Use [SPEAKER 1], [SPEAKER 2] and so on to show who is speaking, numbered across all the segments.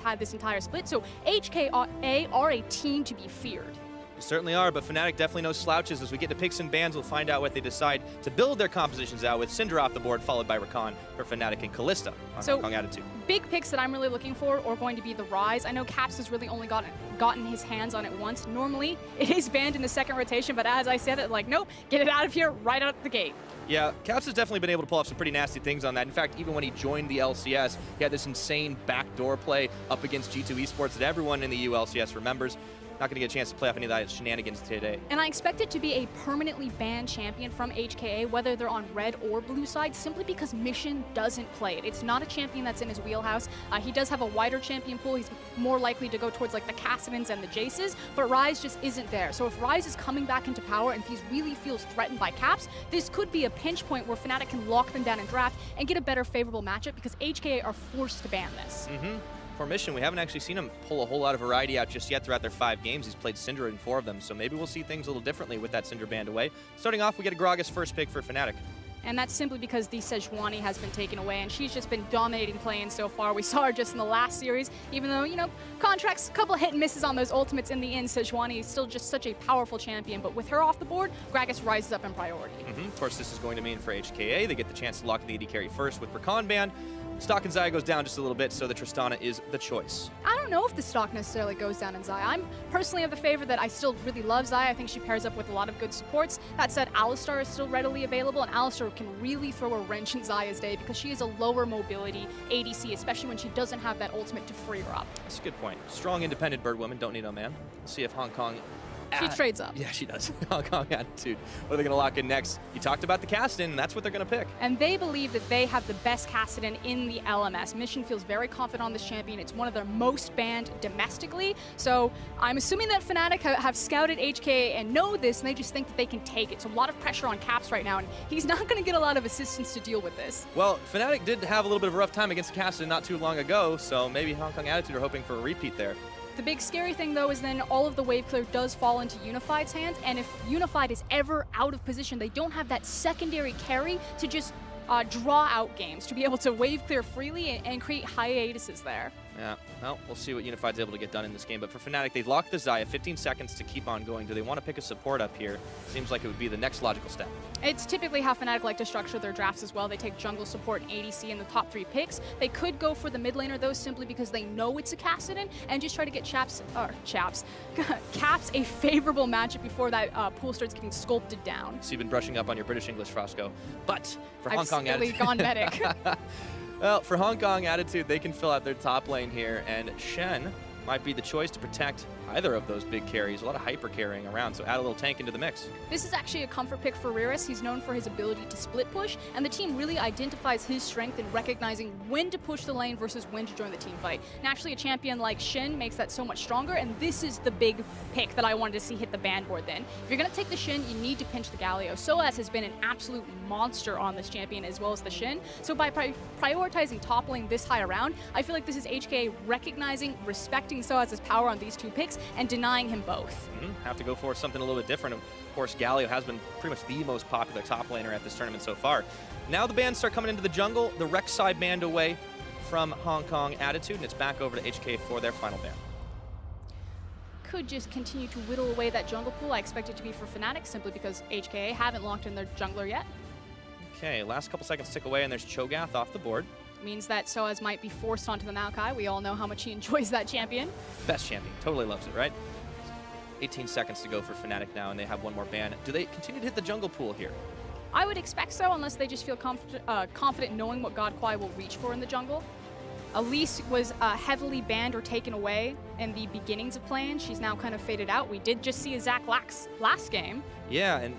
[SPEAKER 1] had this entire split. So HKA are a team to be feared.
[SPEAKER 2] They certainly are, but Fnatic definitely no slouches. As we get to picks and bans, we'll find out what they decide to build their compositions out with. Syndra off the board, followed by Rakan for Fnatic and Kalista on Hong Kong Attitude.
[SPEAKER 1] Big picks that I'm really looking for are going to be the Ryze. I know Caps has really only gotten his hands on it once. Normally, it is banned in the second rotation, but as I said it, like, nope, get it out of here right out the gate.
[SPEAKER 2] Yeah, Caps has definitely been able to pull off some pretty nasty things on that. In fact, even when he joined the LCS, he had this insane backdoor play up against G2 eSports that everyone in the ULCS remembers. Not going to get a chance to play off any of that shenanigans today.
[SPEAKER 1] And I expect it to be a permanently banned champion from HKA, whether they're on red or blue side, simply because Mission doesn't play it. It's not a champion that's in his wheelhouse. He does have a wider champion pool. He's more likely to go towards like the Kassadins and the Jaces, but Ryze just isn't there. So if Ryze is coming back into power and if he really feels threatened by Caps, this could be a pinch point where Fnatic can lock them down in draft and get a better favorable matchup because HKA are forced to ban this.
[SPEAKER 2] For Mission, we haven't actually seen him pull a whole lot of variety out just yet throughout their 5 games. He's played Syndra in 4 of them, so maybe we'll see things a little differently with that Syndra banned away. Starting off, we get a Gragas first pick for Fnatic.
[SPEAKER 1] And that's simply because the Sejuani has been taken away, and she's just been dominating playing so far. We saw her just in the last series, even though, you know, contracts, a couple hit and misses on those ultimates in the end. Sejuani is still just such a powerful champion, but with her off the board, Gragas rises up in priority.
[SPEAKER 2] Of course, this is going to mean for HKA, they get the chance to lock the AD carry first with Rakan banned. Stock in Xayah goes down just a little bit, so the Tristana is the choice.
[SPEAKER 1] I don't know if the stock necessarily goes down in Xayah. I'm personally of the favor that I still really love Xayah. I think she pairs up with a lot of good supports. That said, Alistar is still readily available, and Alistar can really throw a wrench in Xayah's day because she is a lower mobility ADC, especially when she doesn't have that ultimate to free her up.
[SPEAKER 2] That's a good point. Strong, independent bird woman, don't need no man. Let's see if Hong Kong...
[SPEAKER 1] She trades up.
[SPEAKER 2] Yeah, she does. Hong Kong Attitude. What are they going to lock in next? You talked about the Kassadin, and that's what they're going to pick.
[SPEAKER 1] And they believe that they have the best Kassadin in the LMS. Mission feels very confident on this champion. It's one of their most banned domestically. So I'm assuming that Fnatic have scouted HK and know this, and they just think that they can take it. So a lot of pressure on Caps right now, and he's not going to get a lot of assistance to deal with this.
[SPEAKER 2] Well, Fnatic did have a little bit of a rough time against the Kassadin not too long ago, so maybe Hong Kong Attitude are hoping for a repeat there.
[SPEAKER 1] The big scary thing, though, is then all of the wave clear does fall into Unified's hands, and if Unified is ever out of position, they don't have that secondary carry to just draw out games, to be able to wave clear freely and create hiatuses there.
[SPEAKER 2] Yeah, well, we'll see what Unified's able to get done in this game. But for Fnatic, they've locked the Xayah, 15 seconds to keep on going. Do they want to pick a support up here? Seems like it would be the next logical step.
[SPEAKER 1] It's typically how Fnatic like to structure their drafts as well. They take jungle support and ADC in the top 3 picks. They could go for the mid laner, though, simply because they know it's a Kassadin and just try to get Caps a favorable matchup before that pool starts getting sculpted down.
[SPEAKER 2] So you've been brushing up on your British English, Frosco. But for
[SPEAKER 1] I've
[SPEAKER 2] Hong Kong Attitude...
[SPEAKER 1] gone medic.
[SPEAKER 2] Well, for Hong Kong Attitude, they can fill out their top lane here, and Shen might be the choice to protect either of those big carries. A lot of hyper carrying around, so add a little tank into the mix.
[SPEAKER 1] This is actually a comfort pick for Riris. He's known for his ability to split push, and the team really identifies his strength in recognizing when to push the lane versus when to join the team fight. Naturally, a champion like Shen makes that so much stronger, and this is the big pick that I wanted to see hit the ban board then. If you're going to take the Shen, you need to pinch the Galio. Soaz has been an absolute monster on this champion as well as the Shen, so by prioritizing top lane this high around, I feel like this is HK recognizing, respecting Soaz's power on these 2 picks, and denying him both.
[SPEAKER 2] Have to go for something a little bit different. Of course, Galio has been pretty much the most popular top laner at this tournament so far. Now the bans start coming into the jungle. The Rek'Sai banned away from Hong Kong Attitude, and it's back over to HK for their final ban.
[SPEAKER 1] Could just continue to whittle away that jungle pool. I expect it to be for Fnatic, simply because HKA haven't locked in their jungler yet.
[SPEAKER 2] Okay, last couple seconds tick away, and there's Cho'Gath off the board.
[SPEAKER 1] Means that Soaz might be forced onto the Maokai. We all know how much he enjoys that champion.
[SPEAKER 2] Best champion. Totally loves it, right? 18 seconds to go for Fnatic now, and they have one more ban. Do they continue to hit the jungle pool here?
[SPEAKER 1] I would expect so, unless they just feel confident knowing what God Kwai will reach for in the jungle. Elise was heavily banned or taken away in the beginnings of playing. She's now kind of faded out. We did just see a Zac last game.
[SPEAKER 2] Yeah, and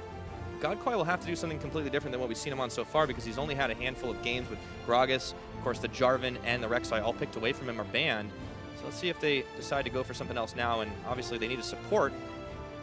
[SPEAKER 2] God Kwai will have to do something completely different than what we've seen him on so far, because he's only had a handful of games with Gragas. Of course, the Jarvan and the Rek'Sai all picked away from him are banned. So let's see if they decide to go for something else now, and obviously they need a support.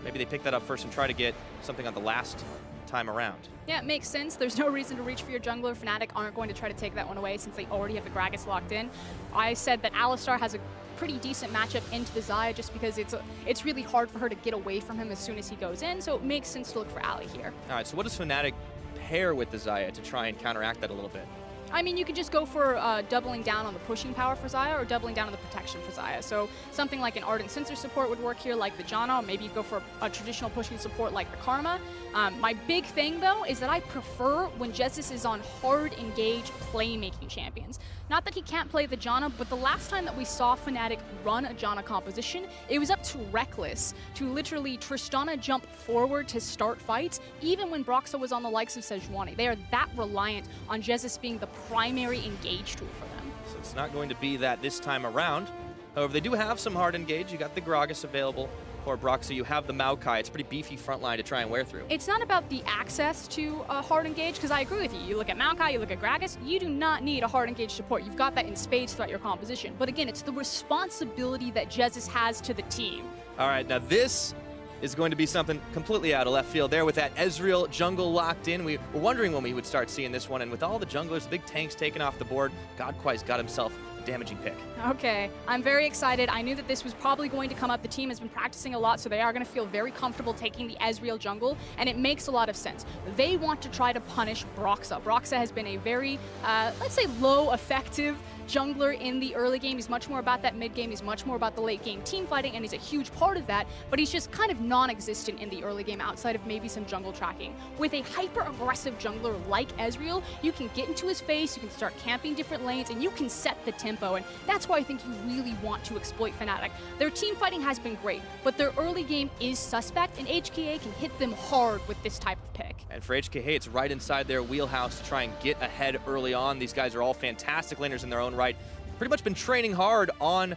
[SPEAKER 2] Maybe they pick that up first and try to get something on the last time around.
[SPEAKER 1] Yeah, it makes sense. There's no reason to reach for your jungler. Fnatic aren't going to try to take that one away since they already have the Gragas locked in. I said that Alistar has a pretty decent matchup into the Xayah just because it's really hard for her to get away from him as soon as he goes in, so it makes sense to look for Ali here.
[SPEAKER 2] All right, so what does Fnatic pair with the Xayah to try and counteract that a little bit?
[SPEAKER 1] I mean, you could just go for doubling down on the pushing power for Xayah or doubling down on the protection for Xayah. So something like an Ardent Sensor support would work here, like the Janna, or maybe you go for a traditional pushing support like the Karma. My big thing, though, is that I prefer when Jesus is on hard engage playmaking champions. Not that he can't play the Janna, but the last time that we saw Fnatic run a Janna composition, it was up to Reckless to literally Tristana jump forward to start fights, even when Broxah was on the likes of Sejuani. They are that reliant on Jesus being the primary engage tool for them.
[SPEAKER 2] So it's not going to be that this time around. However, they do have some hard engage. You got the Gragas available for Broxah. You have the Maokai. It's a pretty beefy front line to try and wear through.
[SPEAKER 1] It's not about the access to a hard engage, because I agree with you. You look at Maokai, you look at Gragas, you do not need a hard engage support. You've got that in spades throughout your composition. But again, it's the responsibility that Jesus has to the team.
[SPEAKER 2] All right, now this is going to be something completely out of left field there with that Ezreal jungle locked in. We were wondering when we would start seeing this one, and with all the junglers, big tanks taken off the board, Godquai's got himself a damaging pick.
[SPEAKER 1] Okay, I'm very excited. I knew that this was probably going to come up. The team has been practicing a lot, so they are going to feel very comfortable taking the Ezreal jungle, and it makes a lot of sense. They want to try to punish Broxah. Broxah has been a very, let's say, low effective jungler in the early game. He's much more about that mid game. He's much more about the late game team fighting, and he's a huge part of that, but he's just kind of non-existent in the early game outside of maybe some jungle tracking. With a hyper-aggressive jungler like Ezreal, you can get into his face, you can start camping different lanes, and you can set the tempo, and that's why I think you really want to exploit Fnatic. Their team fighting has been great, but their early game is suspect, and HKA can hit them hard with this type of pick.
[SPEAKER 2] And for HKA, it's right inside their wheelhouse to try and get ahead early on. These guys are all fantastic laners in their own right. Pretty much been training hard on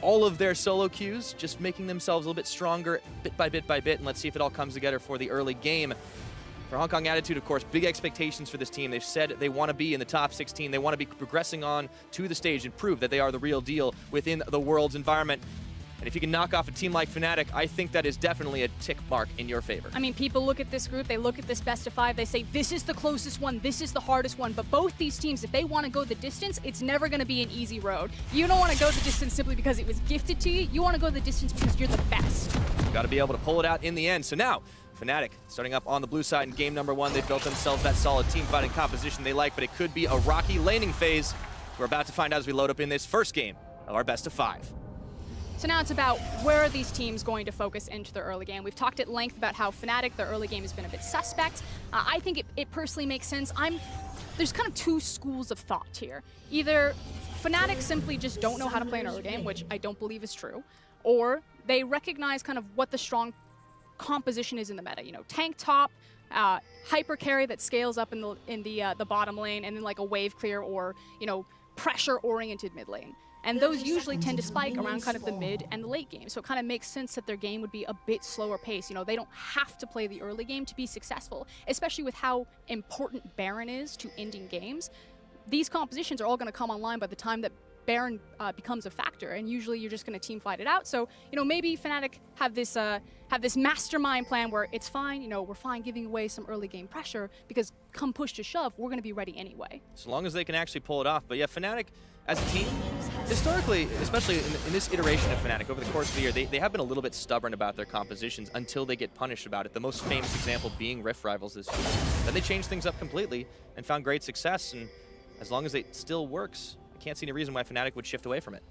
[SPEAKER 2] all of their solo queues, just making themselves a little bit stronger bit by bit by bit, and let's see if it all comes together for the early game. For Hong Kong Attitude, of course, big expectations for this team. They've said they want to be in the top 16. They want to be progressing on to the stage and prove that they are the real deal within the world's environment. And if you can knock off a team like Fnatic, I think that is definitely a tick mark in your favor.
[SPEAKER 1] I mean, people look at this group, they look at this best of 5, they say, this is the closest one, this is the hardest one. But both these teams, if they want to go the distance, it's never going to be an easy road. You don't want to go the distance simply because it was gifted to you. You want to go the distance because you're the best.
[SPEAKER 2] You've got to be able to pull it out in the end. So now, Fnatic starting up on the blue side in game number 1. They've built themselves that solid team fighting composition they like, but it could be a rocky laning phase. We're about to find out as we load up in this first game of our best of 5.
[SPEAKER 1] So now it's about where are these teams going to focus into their early game. We've talked at length about how Fnatic, their early game has been a bit suspect. I think it personally makes sense. There's kind of two schools of thought here. Either Fnatic simply just don't know how to play an early game, which I don't believe is true, or they recognize kind of what the strong composition is in the meta. You know, tank top, hyper carry that scales up in the bottom lane, and then like a wave clear or, you know, pressure oriented mid lane. And those usually tend to spike around kind of the mid and the late game. So it kind of makes sense that their game would be a bit slower pace. You know, they don't have to play the early game to be successful, especially with how important Baron is to ending games. These compositions are all going to come online by the time that Baron becomes a factor, and usually you're just going to team fight it out. So, you know, maybe Fnatic have this mastermind plan where it's fine, you know, we're fine giving away some early game pressure because come push to shove, we're going to be ready anyway.
[SPEAKER 2] As long as they can actually pull it off. But yeah, Fnatic as a team, historically, especially in this iteration of Fnatic over the course of the year, they have been a little bit stubborn about their compositions until they get punished about it. The most famous example being Rift Rivals this year. Then they changed things up completely and found great success, and as long as it still works, I can't see any reason why Fnatic would shift away from it.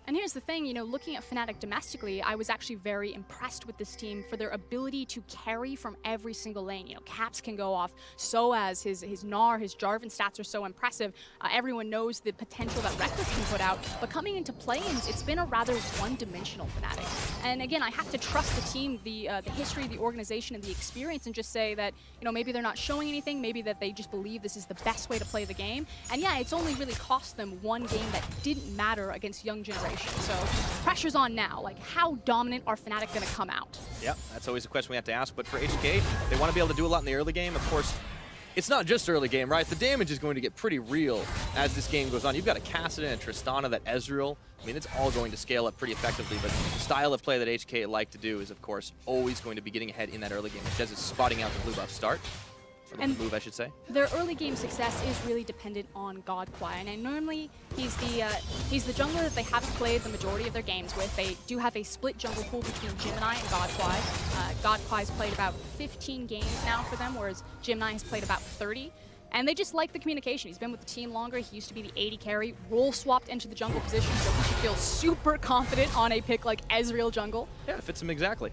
[SPEAKER 1] And here's the thing, you know, looking at Fnatic domestically, I was actually very impressed with this team for their ability to carry from every single lane. You know, Caps can go off, Soaz, his Gnar, his Jarvan stats are so impressive. Everyone knows the potential that Reckless can put out, but coming into play-ins, it's been a rather one-dimensional Fnatic. And again, I have to trust the team, the history, the organization, and the experience, and just say that, you know, maybe they're not showing anything, maybe that they just believe this is the best way to play the game. And yeah, it's only really cost them one game that didn't matter against young generation. So pressure's on now. Like, how dominant are Fnatic going to come out?
[SPEAKER 2] Yep, that's always a question we have to ask. But for HK, they want to be able to do a lot in the early game. Of course, it's not just early game, right? The damage is going to get pretty real as this game goes on. You've got a Kassadin and Tristana, that Ezreal. I mean, it's all going to scale up pretty effectively, but the style of play that HK like to do is, of course, always going to be getting ahead in that early game. It says it's spotting out the blue buff start. Or the move, I should say. Their
[SPEAKER 1] early game success is really dependent on Godquai, and normally he's the jungler that they haven't played the majority of their games with. They do have a split jungle pool between Gemini and Godquai. Godquai's played about 15 games now for them, whereas Gemini has played about 30. And they just like the communication. He's been with the team longer. He used to be the AD carry, role swapped into the jungle position, so he should feel super confident on a pick like Ezreal jungle.
[SPEAKER 2] Yeah, it fits him exactly.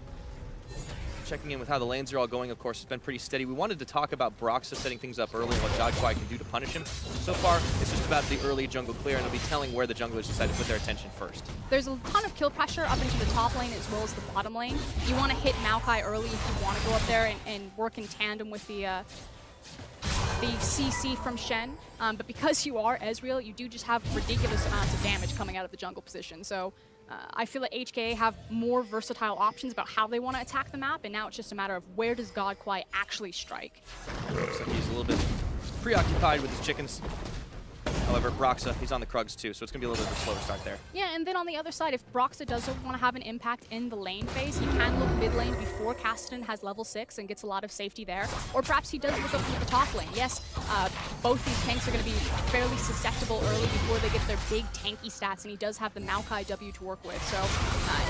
[SPEAKER 2] Checking in with how the lanes are all going, of course, it's been pretty steady. We wanted to talk about Broxah setting things up early and what godquai can do to punish him. So far, it's just about the early jungle clear, and it'll be telling where the junglers decide to put their attention first.
[SPEAKER 1] There's a ton of kill pressure up into the top lane as well as the bottom lane. You want to hit Maokai early if you want to go up there and work in tandem with the CC from Shen. But because you are Ezreal, you do just have ridiculous amounts of damage coming out of the jungle position. So I feel like HKA have more versatile options about how they want to attack the map, and now it's just a matter of where does godquai actually strike.
[SPEAKER 2] Looks like he's a little bit preoccupied with his chickens. However, Broxah, he's on the Krugs too, so it's going to be a little bit of a slower start there. Yeah,
[SPEAKER 1] and then on the other side, if Broxah doesn't want to have an impact in the lane phase, he can look mid lane before Kassadin has level 6 and gets a lot of safety there. Or perhaps he does look up into the top lane. Yes, both these tanks are going to be fairly susceptible early before they get their big tanky stats, and he does have the Maokai W to work with. So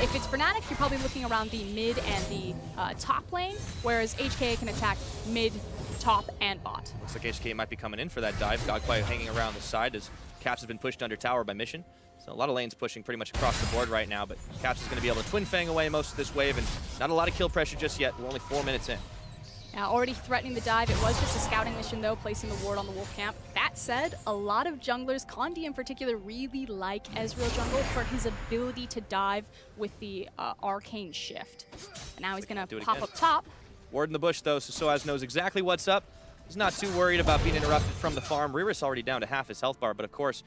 [SPEAKER 1] if it's Fnatic, you're probably looking around the mid and the top lane, whereas HKA can attack mid, top, and bot.
[SPEAKER 2] Looks like HK might be coming in for that dive. godquai hanging around the side as Caps has been pushed under tower by Mission. So a lot of lanes pushing pretty much across the board right now, but Caps is going to be able to Twin Fang away most of this wave, and not a lot of kill pressure just yet. We're only 4 minutes in.
[SPEAKER 1] Now, already threatening the dive. It was just a scouting mission, though, placing the ward on the Wolf camp. That said, a lot of junglers, Condi in particular, really like Ezreal jungle for his ability to dive with the arcane shift. And now he's going to pop up top.
[SPEAKER 2] Ward in the bush, though, so Soaz knows exactly what's up. He's not too worried about being interrupted from the farm. Riris already down to half his health bar, but of course,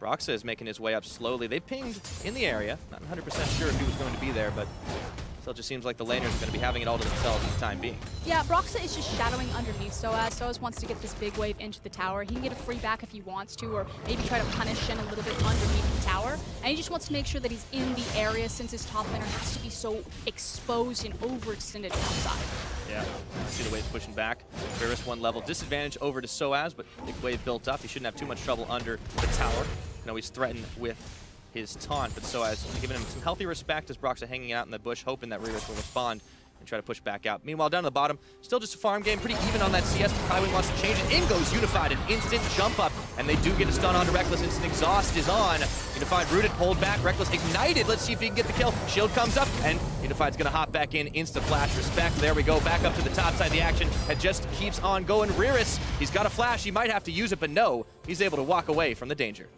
[SPEAKER 2] Broxah is making his way up slowly. They pinged in the area. Not 100% sure if he was going to be there, but still just seems like the laners are going to be having it all to themselves for the time being. Yeah,
[SPEAKER 1] Broxah is just shadowing underneath Soaz. Soaz wants to get this big wave into the tower. He can get a free back if he wants to, or maybe try to punish Shen a little bit underneath the tower. And he just wants to make sure that he's in the area since his top laner has to be so exposed and overextended outside.
[SPEAKER 2] Yeah, see the wave pushing back. Riris 1 level disadvantage over to Soaz, but big wave built up. He shouldn't have too much trouble under the tower. You know, he's threatened with his taunt, but Soaz giving him some healthy respect as Broxah hanging out in the bush, hoping that Riris will respond and try to push back out. Meanwhile, down to the bottom, still just a farm game, pretty even on that CS, but Kaiwing wants to change it. In goes Unified, an instant jump up, and they do get a stun onto Reckless. Instant exhaust is on. Unified rooted, pulled back, Reckless ignited. Let's see if he can get the kill. Shield comes up, and Unified's gonna hop back in, insta flash, respect. There we go, back up to the top side of the action. It just keeps on going. Riris, he's got a flash, he might have to use it, but no, he's able to walk away from the danger.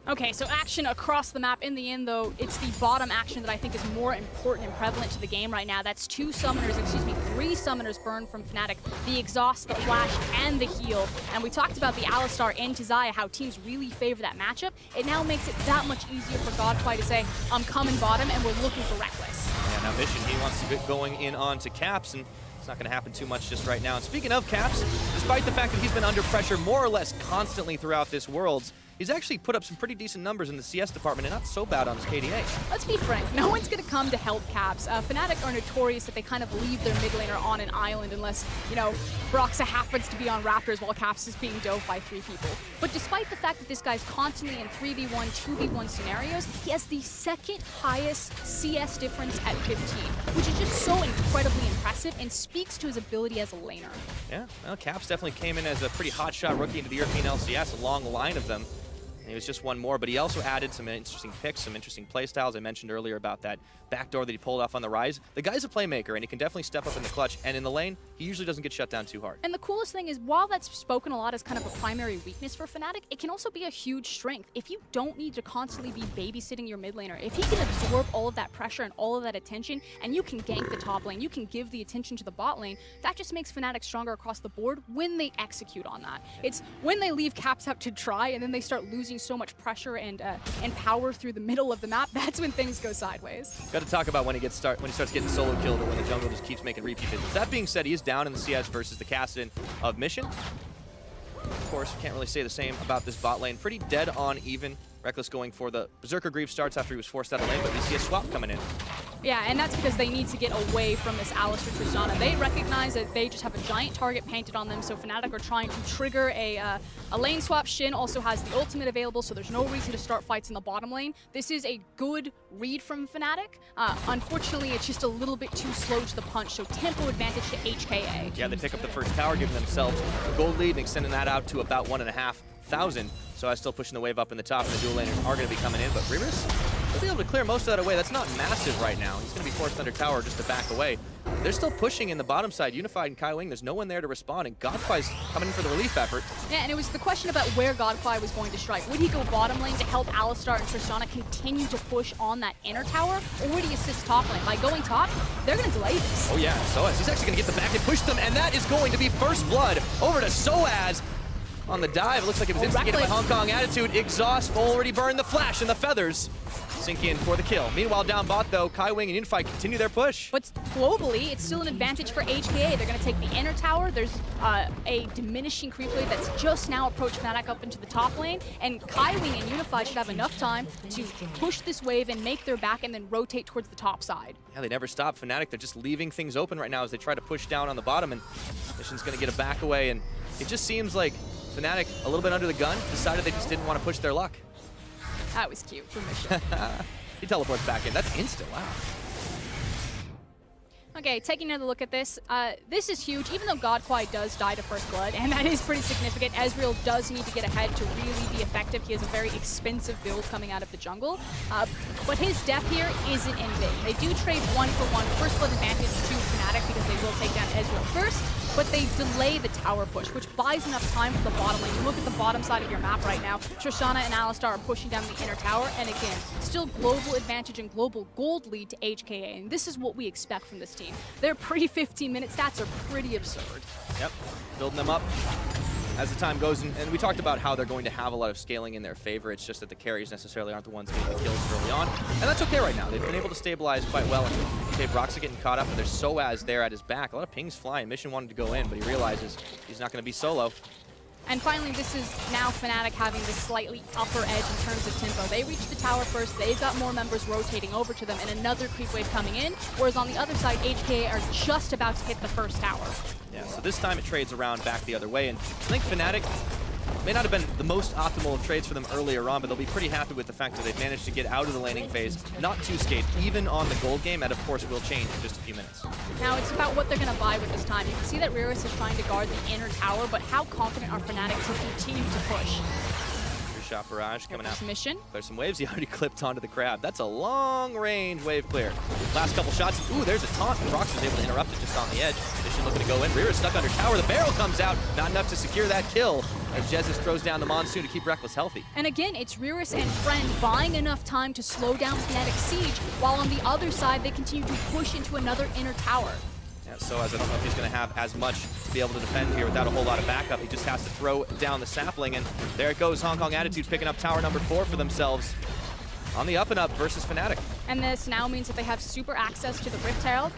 [SPEAKER 1] Okay, so action across the map. In the end, though, it's the bottom action that I think is more important and prevalent to the game right now. That's three summoners burned from Fnatic. The exhaust, the flash, and the heal. And we talked about the Alistar into Xayah, how teams really favor that matchup. It now makes it that much easier for godquai to say, I'm coming bottom, and we're looking for Reckless.
[SPEAKER 2] Yeah, now Mission, he wants to get going in onto Caps, and it's not going to happen too much just right now. And speaking of Caps, despite the fact that he's been under pressure more or less constantly throughout this Worlds, he's actually put up some pretty decent numbers in the CS department and not so bad on his KDA.
[SPEAKER 1] Let's be frank, no one's going to come to help Caps. Fnatic are notorious that they kind of leave their mid laner on an island unless, you know, Broxah happens to be on Raptors while Caps is being dove by 3 people. But despite the fact that this guy's constantly in 3v1, 2v1 scenarios, he has the second highest CS difference at 15, which is just so incredibly impressive and speaks to his ability as a laner.
[SPEAKER 2] Yeah, well, Caps definitely came in as a pretty hotshot rookie into the European LCS, a long line of them. He was just one more, but he also added some interesting picks, some interesting playstyles. I mentioned earlier about that backdoor that he pulled off on the Rise. The guy's a playmaker, and he can definitely step up in the clutch, and in the lane, he usually doesn't get shut down too hard.
[SPEAKER 1] And the coolest thing is, while that's spoken a lot as kind of a primary weakness for Fnatic, it can also be a huge strength. If you don't need to constantly be babysitting your mid laner, if he can absorb all of that pressure and all of that attention, and you can gank the top lane, you can give the attention to the bot lane, that just makes Fnatic stronger across the board when they execute on that. It's when they leave Caps out to try, and then they start losing so much pressure and power through the middle of the map, that's when things go sideways.
[SPEAKER 2] Got to talk about when he starts getting solo killed or when the jungle just keeps making repeat visits. That being said, he is down in the CS versus the Kassadin of Mission. Of course, can't really say the same about this bot lane. Pretty dead on even. Reckless going for the Berserker Grief starts after he was forced out of lane, but we see a swap coming in.
[SPEAKER 1] Yeah, and that's because they need to get away from this Alistar Tristana. They recognize that they just have a giant target painted on them, so Fnatic are trying to trigger a lane swap. Shin also has the ultimate available, so there's no reason to start fights in the bottom lane. This is a good read from Fnatic. Unfortunately, it's just a little bit too slow to the punch, so tempo advantage to HKA.
[SPEAKER 2] Yeah, they pick up the first tower, giving themselves a gold lead and extending that out to about 1,500. So I'm still pushing the wave up in the top, and the dual laners are going to be coming in, but Reavers will be able to clear most of that away. That's not massive right now. He's going to be forced under tower just to back away. They're still pushing in the bottom side. Unified and Kai Wing, there's no one there to respond, and Godfly's coming in for the relief effort.
[SPEAKER 1] Yeah, and it was the question about where Godfly was going to strike. Would he go bottom lane to help Alistar and Tristana continue to push on that inner tower, or would he assist top lane? By going top, they're going to delay this.
[SPEAKER 2] Oh yeah, Soaz, he's actually going to get the back and push them, and that is going to be first blood over to Soaz. On the dive, it looks like it was instigated by Hong Kong Attitude. Exhaust already burned the flash and the feathers. Sink in for the kill. Meanwhile, down bot though, Kai Wing and Unified continue their push.
[SPEAKER 1] But globally, it's still an advantage for HKA. They're going to take the inner tower. There's a diminishing creep wave that's just now approached Fnatic up into the top lane, and Kai Wing and Unified should have enough time to push this wave and make their back and then rotate towards the top side.
[SPEAKER 2] Yeah, they never stop. Fnatic, they're just leaving things open right now as they try to push down on the bottom, and Mission's going to get a back away, and it just seems like Fnatic, a little bit under the gun, decided they just didn't want to push their luck.
[SPEAKER 1] That was cute for Mission.
[SPEAKER 2] He teleports back in. That's instant. Wow.
[SPEAKER 1] Okay, taking another look at this. This is huge, even though Godquai does die to first blood, and that is pretty significant. Ezreal does need to get ahead to really be effective. He has a very expensive build coming out of the jungle. But his death here isn't in vain. They do trade 1-for-1 first blood advantage to Fnatic because they will take down Ezreal first, but they delay the tower push, which buys enough time for the bottom lane. You look at the bottom side of your map right now, Tristana and Alistar are pushing down the inner tower, and again, still global advantage and global gold lead to HKA, and this is what we expect from this team. Their pre-15-minute stats are pretty absurd.
[SPEAKER 2] Yep, building them up as the time goes, and we talked about how they're going to have a lot of scaling in their favor. It's just that the carries necessarily aren't the ones getting the kills early on, and that's okay right now. They've been able to stabilize quite well. Okay, Brock's getting caught up, and there's Soaz there at his back. A lot of pings flying. Mission wanted to go in, but he realizes he's not going to be solo.
[SPEAKER 1] And finally, this is now Fnatic having this slightly upper edge in terms of tempo. They reach the tower first, they've got more members rotating over to them, and another creep wave coming in, whereas on the other side, HKA are just about to hit the first tower.
[SPEAKER 2] Yeah, so this time it trades around back the other way, and I think Fnatic may not have been the most optimal of trades for them earlier on, but they'll be pretty happy with the fact that they've managed to get out of the laning phase, not too scathed, even on the gold game, and of course will change in just a few minutes.
[SPEAKER 1] Now it's about what they're going to buy with this time. You can see that Reavers is trying to guard the inner tower, but how confident are Fnatic to continue to push?
[SPEAKER 2] Shot barrage coming out.
[SPEAKER 1] Mission.
[SPEAKER 2] There's some waves. He already clipped onto the crab. That's a long-range wave clear. Last couple shots. Ooh, there's a taunt. Brox is able to interrupt it just on the edge. Mission looking to go in. Reaver stuck under tower. The barrel comes out. Not enough to secure that kill as Jesus throws down the Monsoon to keep Reckless healthy.
[SPEAKER 1] And again, it's Reavers and Friend buying enough time to slow down Fnatic siege, while on the other side, they continue to push into another inner tower.
[SPEAKER 2] Yeah, Soaz, I don't know if he's going to have as much to be able to defend here without a whole lot of backup. He just has to throw down the sapling, and there it goes. Hong Kong Attitude picking up tower number 4 for themselves on the up and up versus Fnatic.
[SPEAKER 1] And this now means that they have super access to the Rift Herald.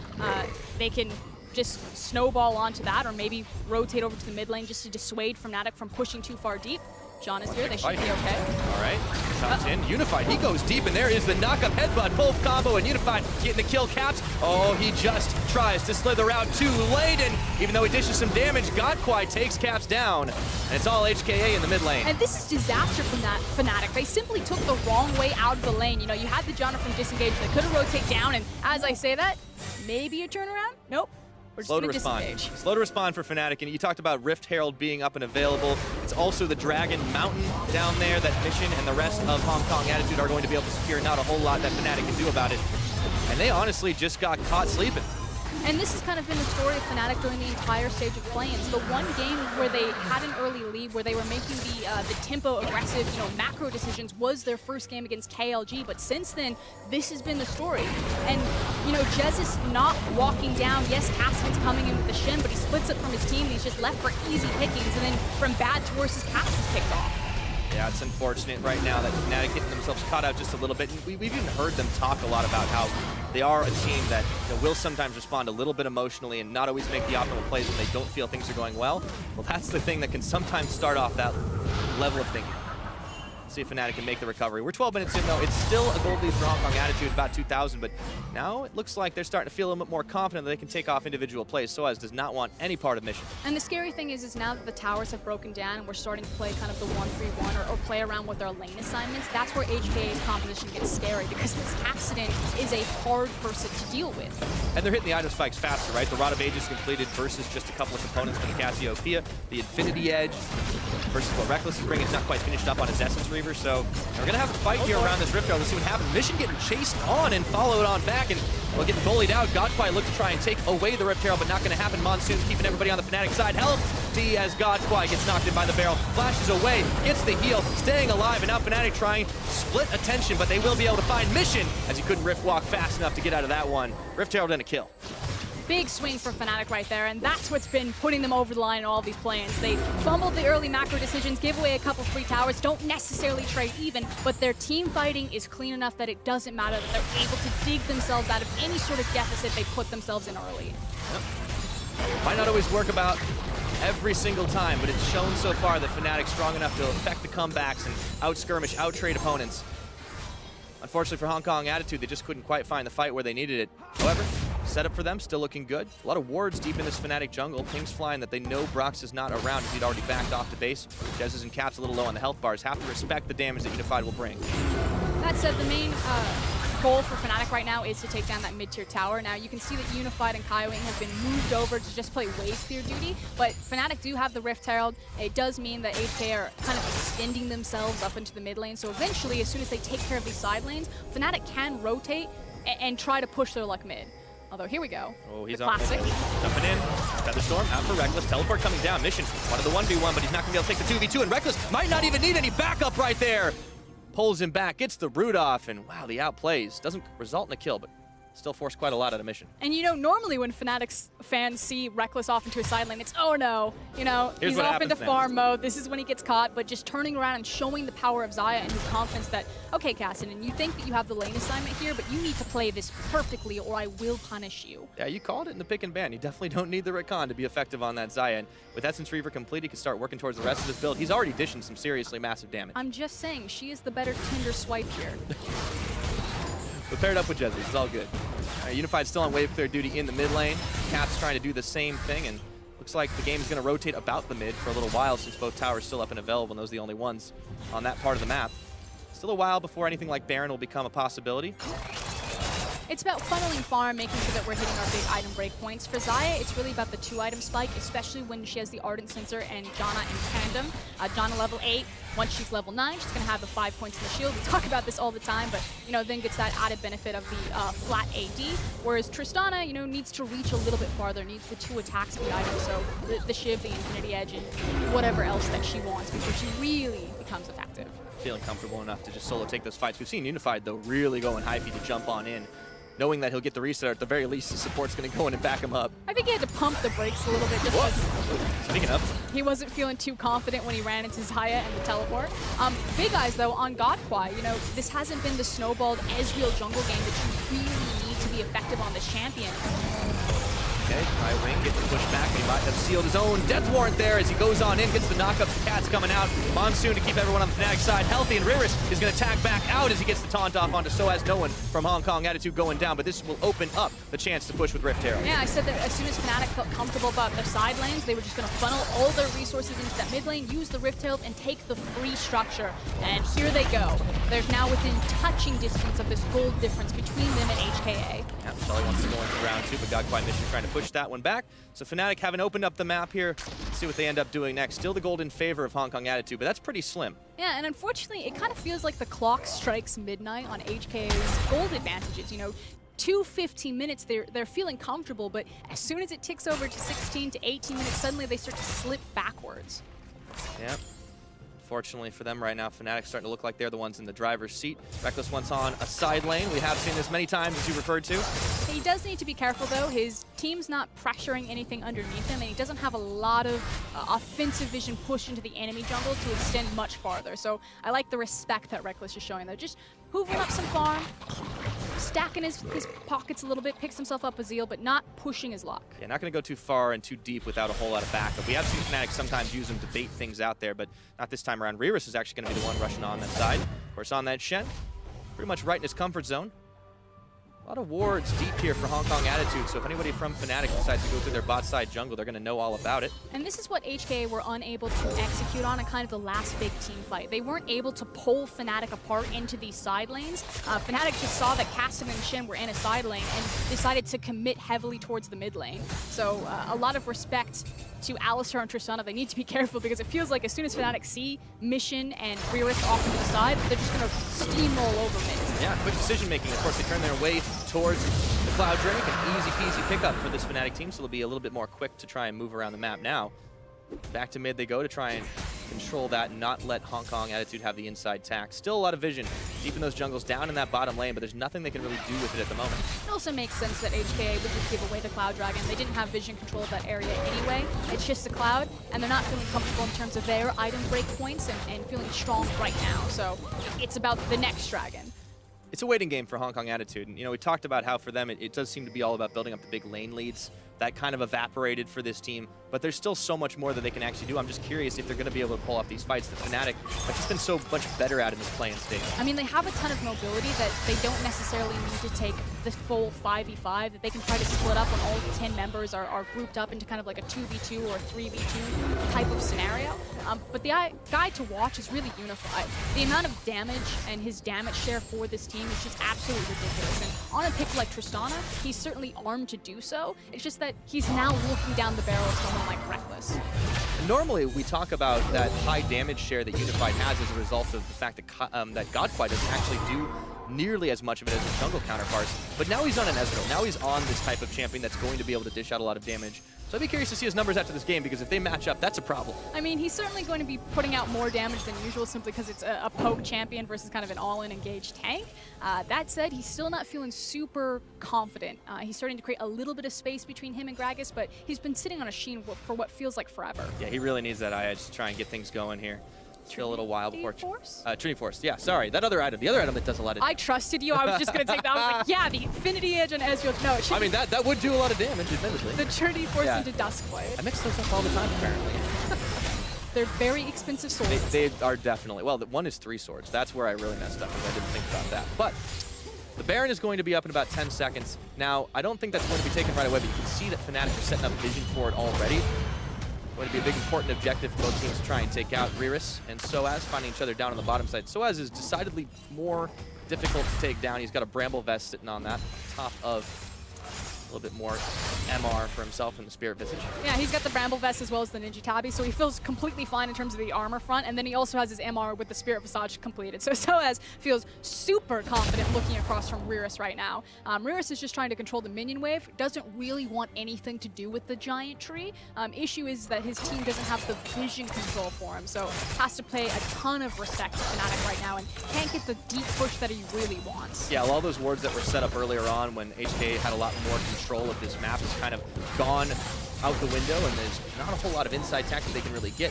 [SPEAKER 1] They can just snowball onto that, or maybe rotate over to the mid lane just to dissuade Fnatic from pushing too far deep. John is here, they should be okay.
[SPEAKER 2] All right, shots in. Unified, he goes deep, and there is the knock-up headbutt. Both combo, and Unified getting the kill caps. Oh, he just tries to slither out too late, and even though he dishes some damage, Godquai takes caps down, and it's all HKA in the mid lane.
[SPEAKER 1] And this is disaster from that Fnatic. They simply took the wrong way out of the lane. You know, you had the Jonah from disengage, they could have rotated down, and as I say that, maybe a turnaround? Nope. We're
[SPEAKER 2] Slow to respond.
[SPEAKER 1] Disengage.
[SPEAKER 2] Slow to respond for Fnatic, and you talked about Rift Herald being up and available. It's also the Dragon Mountain down there that Mission and the rest of Hong Kong Attitude are going to be able to secure. Not a whole lot that Fnatic can do about it. And they honestly just got caught sleeping.
[SPEAKER 1] And this has kind of been the story of Fnatic during the entire stage of Flames. The one game where they had an early lead, where they were making the tempo aggressive, macro decisions, was their first game against KLG. But since then, this has been the story. And, Jesus not walking down. Yes, Cassian's coming in with the Shin, but he splits it from his team, and he's just left for easy pickings. And then from bad to worse, his cast is picked off.
[SPEAKER 2] Yeah, it's unfortunate right now that Fnatic getting themselves caught out just a little bit. And we've even heard them talk a lot about how they are a team that will sometimes respond a little bit emotionally and not always make the optimal plays when they don't feel things are going well. Well, that's the thing that can sometimes start off that level of thinking. Let's see if Fnatic can make the recovery. We're 12 minutes in, though. It's still a gold lead for Hong Kong Attitude, about 2,000, but now it looks like they're starting to feel a little bit more confident that they can take off individual plays. Soaz does not want any part of mission.
[SPEAKER 1] And the scary thing is now that the towers have broken down and we're starting to play kind of the 1-3-1 or play around with our lane assignments, that's where HKA's composition gets scary because this accident is a hard person to deal with.
[SPEAKER 2] And they're hitting the item spikes faster, right? The Rod of Ages completed versus just a couple of components for the Cassiopeia. The Infinity Edge versus what Reckless is bringing is not quite finished up on his Essence Reaver, so we're going to have a fight here around this Rift Herald. Let's see what happens. Mission getting chased on and followed on back, and we'll get bullied out. Godquai look to try and take away the Rift Herald, but not going to happen. Monsoon keeping everybody on the Fnatic side. Healthy as Godquai gets knocked in by the barrel. Flashes away, gets the heal, staying alive, and now Fnatic trying split attention, but they will be able to find Mission as he couldn't Rift Walk fast enough to get out of that one. Rift Herald and a kill.
[SPEAKER 1] Big swing for Fnatic right there, and that's what's been putting them over the line in all these plans. They fumbled the early macro decisions, give away a couple free towers, don't necessarily trade even, but their team fighting is clean enough that it doesn't matter that they're able to dig themselves out of any sort of deficit they put themselves in early.
[SPEAKER 2] Yep. Might not always work about every single time, but it's shown so far that Fnatic's strong enough to affect the comebacks and out-skirmish, out-trade opponents. Unfortunately for Hong Kong Attitude, they just couldn't quite find the fight where they needed it. However, setup for them still looking good. A lot of wards deep in this Fnatic jungle. Pings flying that they know Brox is not around as he'd already backed off the base. Jez and Caps a little low on the health bars. Have to respect the damage that Unified will bring.
[SPEAKER 1] That said, the main goal for Fnatic right now is to take down that mid-tier tower. Now, you can see that Unified and Kaiwing have been moved over to just play wave clear duty, but Fnatic do have the Rift Herald. It does mean that HK are kind of extending themselves up into the mid lane, so eventually, as soon as they take care of these side lanes, Fnatic can rotate and try to push their luck mid. Although, here we go.
[SPEAKER 2] Oh, he's
[SPEAKER 1] the
[SPEAKER 2] on.
[SPEAKER 1] classic.
[SPEAKER 2] Jumping in. Featherstorm out for Reckless. Teleport coming down. Mission wanted the 1v1, but he's not going to be able to take the 2v2, and Reckless might not even need any backup right there. Pulls him back, gets the root off, and wow, the outplays. Doesn't result in a kill, but still forced quite a lot out of Mission.
[SPEAKER 1] And you know, normally when Fnatic's fans see Reckless off into a side lane, it's, oh no, you know, he's off into farm mode, this is when he gets caught, but just turning around and showing the power of Xayah and his confidence that, okay, Cassidy, you think that you have the lane assignment here, but you need to play this perfectly or I will punish you.
[SPEAKER 2] Yeah, you called it in the pick and ban. You definitely don't need the Rakan to be effective on that Xayah. And with Essence Reaver complete, he can start working towards the rest of his build. He's already dishing some seriously massive damage.
[SPEAKER 1] I'm just saying, she is the better Tinder swipe here.
[SPEAKER 2] But paired up with Jezzy, it's all good. Unified still on wave clear duty in the mid lane. Caps trying to do the same thing, and looks like the game's going to rotate about the mid for a little while since both towers still up and available, and those are the only ones on that part of the map. Still a while before anything like Baron will become a possibility.
[SPEAKER 1] It's about funneling farm, making sure that we're hitting our big item breakpoints. For Xayah, it's really about the 2-item spike, especially when she has the Ardent Sensor and Janna in tandem. Janna level 8, once she's level 9, she's going to have the 5 points in the shield. We talk about this all the time, but, you know, then gets that added benefit of the flat AD. Whereas Tristana, you know, needs to reach a little bit farther, needs the 2 attack speed items, so the Shiv, the Infinity Edge, and whatever else that she wants before she really becomes effective.
[SPEAKER 2] Feeling comfortable enough to just solo take those fights. We've seen Unified, though, really going hyphy to jump on in, knowing that he'll get the reset, or at the very least, his support's going to go in and back him up.
[SPEAKER 1] I think he had to pump the brakes a little bit just because
[SPEAKER 2] Speaking of,
[SPEAKER 1] he wasn't feeling too confident when he ran into Xayah and the teleport. Big Eyes, though, on Godquai, you know, this hasn't been the snowballed Ezreal jungle game that you really need to be effective on this champion.
[SPEAKER 2] Okay, Kaiwing gets the push back. He might have sealed his own death warrant there as he goes on in, gets the knockups. The Cat's coming out. Monsoon to keep everyone on the Fnatic side healthy, and Riris is going to tag back out as he gets the taunt off onto Soaz. No one from Hong Kong Attitude going down, but this will open up the chance to push with Rift Herald.
[SPEAKER 1] Yeah, I said that as soon as Fnatic felt comfortable about their side lanes, they were just going to funnel all their resources into that mid lane, use the Rift Herald, and take the free structure. And here they go. They're now within touching distance of this gold difference between them and HKA.
[SPEAKER 2] Yeah, Shelly wants to go into round 2, but Godquai Mission trying to push that one back. So Fnatic haven't opened up the map here. Let's see what they end up doing next. Still the gold in favor of Hong Kong Attitude, but that's pretty slim.
[SPEAKER 1] Yeah, and unfortunately, it kind of feels like the clock strikes midnight on HKA's gold advantages. You know, 15 minutes, they're feeling comfortable, but as soon as it ticks over to 16 to 18 minutes, suddenly they start to slip backwards.
[SPEAKER 2] Yeah. Fortunately for them right now, Fnatic's starting to look like they're the ones in the driver's seat. Reckless once on a side lane. We have seen this many times, as you referred to.
[SPEAKER 1] He does need to be careful, though. His team's not pressuring anything underneath him, and he doesn't have a lot of offensive vision pushed into the enemy jungle to extend much farther. So I like the respect that Reckless is showing, though. Just hoovering up some farm, stacking his pockets a little bit, picks himself up a Zeal, but not pushing his luck.
[SPEAKER 2] Yeah, not going to go too far and too deep without a whole lot of backup. We have seen Fnatic sometimes use them to bait things out there, but not this time around. Reris is actually going to be the one rushing on that side. Of course, on that Shen, pretty much right in his comfort zone. A lot of wards deep here for Hong Kong Attitude, so if anybody from Fnatic decides to go through their bot side jungle, they're going to know all about it.
[SPEAKER 1] And this is what HKA were unable to execute on in kind of the last big team fight. They weren't able to pull Fnatic apart into these side lanes. Fnatic just saw that Caston and Shin were in a side lane and decided to commit heavily towards the mid lane. So a lot of respect to Alistar and Tristana. They need to be careful because it feels like as soon as Fnatic see Mission and Reris off to the side, they're just going to steamroll over mid.
[SPEAKER 2] Yeah, quick decision making. Of course, they turn their way towards the Cloud Drake. An easy peasy pickup for this Fnatic team, so they'll be a little bit more quick to try and move around the map now. Back to mid they go to try and control that and not let Hong Kong Attitude have the inside tack. Still a lot of vision deep in those jungles, down in that bottom lane, but there's nothing they can really do with it at the moment.
[SPEAKER 1] It also makes sense that HKA would just give away the Cloud Dragon. They didn't have vision control of that area anyway. It's just a Cloud, and they're not feeling comfortable in terms of their item break points and feeling strong right now. So it's about the next Dragon.
[SPEAKER 2] It's a waiting game for Hong Kong Attitude. And, you know, we talked about how for them it does seem to be all about building up the big lane leads. That kind of evaporated for this team, but there's still so much more that they can actually do. I'm just curious if they're going to be able to pull off these fights that Fnatic have just been so much better at in this play-in stage. I
[SPEAKER 1] mean, they have a ton of mobility that they don't necessarily need to take the full 5v5, that they can try to split up when all 10 members are grouped up into kind of like a 2v2 or 3v2 type of scenario. But the guy to watch is really unified. The amount of damage and his damage share for this team is just absolutely ridiculous. And on a pick like Tristana, he's certainly armed to do so. It's just that he's now looking down the barrel of someone like Reckless.
[SPEAKER 2] Normally, we talk about that high damage share that Unified has as a result of the fact that that Godquai doesn't actually do nearly as much of it as his jungle counterparts. But now he's on an Ezreal. Now he's on this type of champion that's going to be able to dish out a lot of damage. So I'd be curious to see his numbers after this game, because if they match up, that's a problem.
[SPEAKER 1] I mean, he's certainly going to be putting out more damage than usual simply because it's a poke champion versus kind of an all-in engaged tank. That said, he's still not feeling super confident. He's starting to create a little bit of space between him and Gragas, but he's been sitting on a Sheen for what feels like forever.
[SPEAKER 2] Yeah, he really needs that IH to try and get things going here. Still a little while before.
[SPEAKER 1] Force?
[SPEAKER 2] Trinity Force, yeah, sorry. That other item, the other item that does a lot of
[SPEAKER 1] I trusted you. I was just going to take that. I was like, yeah, the Infinity Edge on Ezreal. No, it should
[SPEAKER 2] I mean, that would do a lot of damage, admittedly.
[SPEAKER 1] The Trinity Force into Duskblade.
[SPEAKER 2] I mix those up all the time, apparently.
[SPEAKER 1] They're very expensive swords.
[SPEAKER 2] They are definitely. Well, one is 3 swords. That's where I really messed up, because I didn't think about that. But the Baron is going to be up in about 10 seconds. Now, I don't think that's going to be taken right away, but you can see that Fnatic are setting up vision for it already. Going to be a big important objective for both teams to try and take out Reris and Soaz, finding each other down on the bottom side. Soaz is decidedly more difficult to take down. He's got a Bramble Vest sitting on that, top of a little bit more MR for himself in the Spirit Visage.
[SPEAKER 1] Yeah, he's got the Bramble Vest as well as the Ninja Tabi, so he feels completely fine in terms of the armor front, and then he also has his MR with the Spirit Visage completed. So Soaz feels super confident looking across from Reris right now. Reris is just trying to control the minion wave, doesn't really want anything to do with the giant tree. Issue is that his team doesn't have the vision control for him, so has to pay a ton of respect to Fnatic right now and can't get the deep push that he really wants.
[SPEAKER 2] Yeah, all those wards that were set up earlier on when HK had a lot more control of this map has kind of gone out the window, and there's not a whole lot of inside tack that they can really get.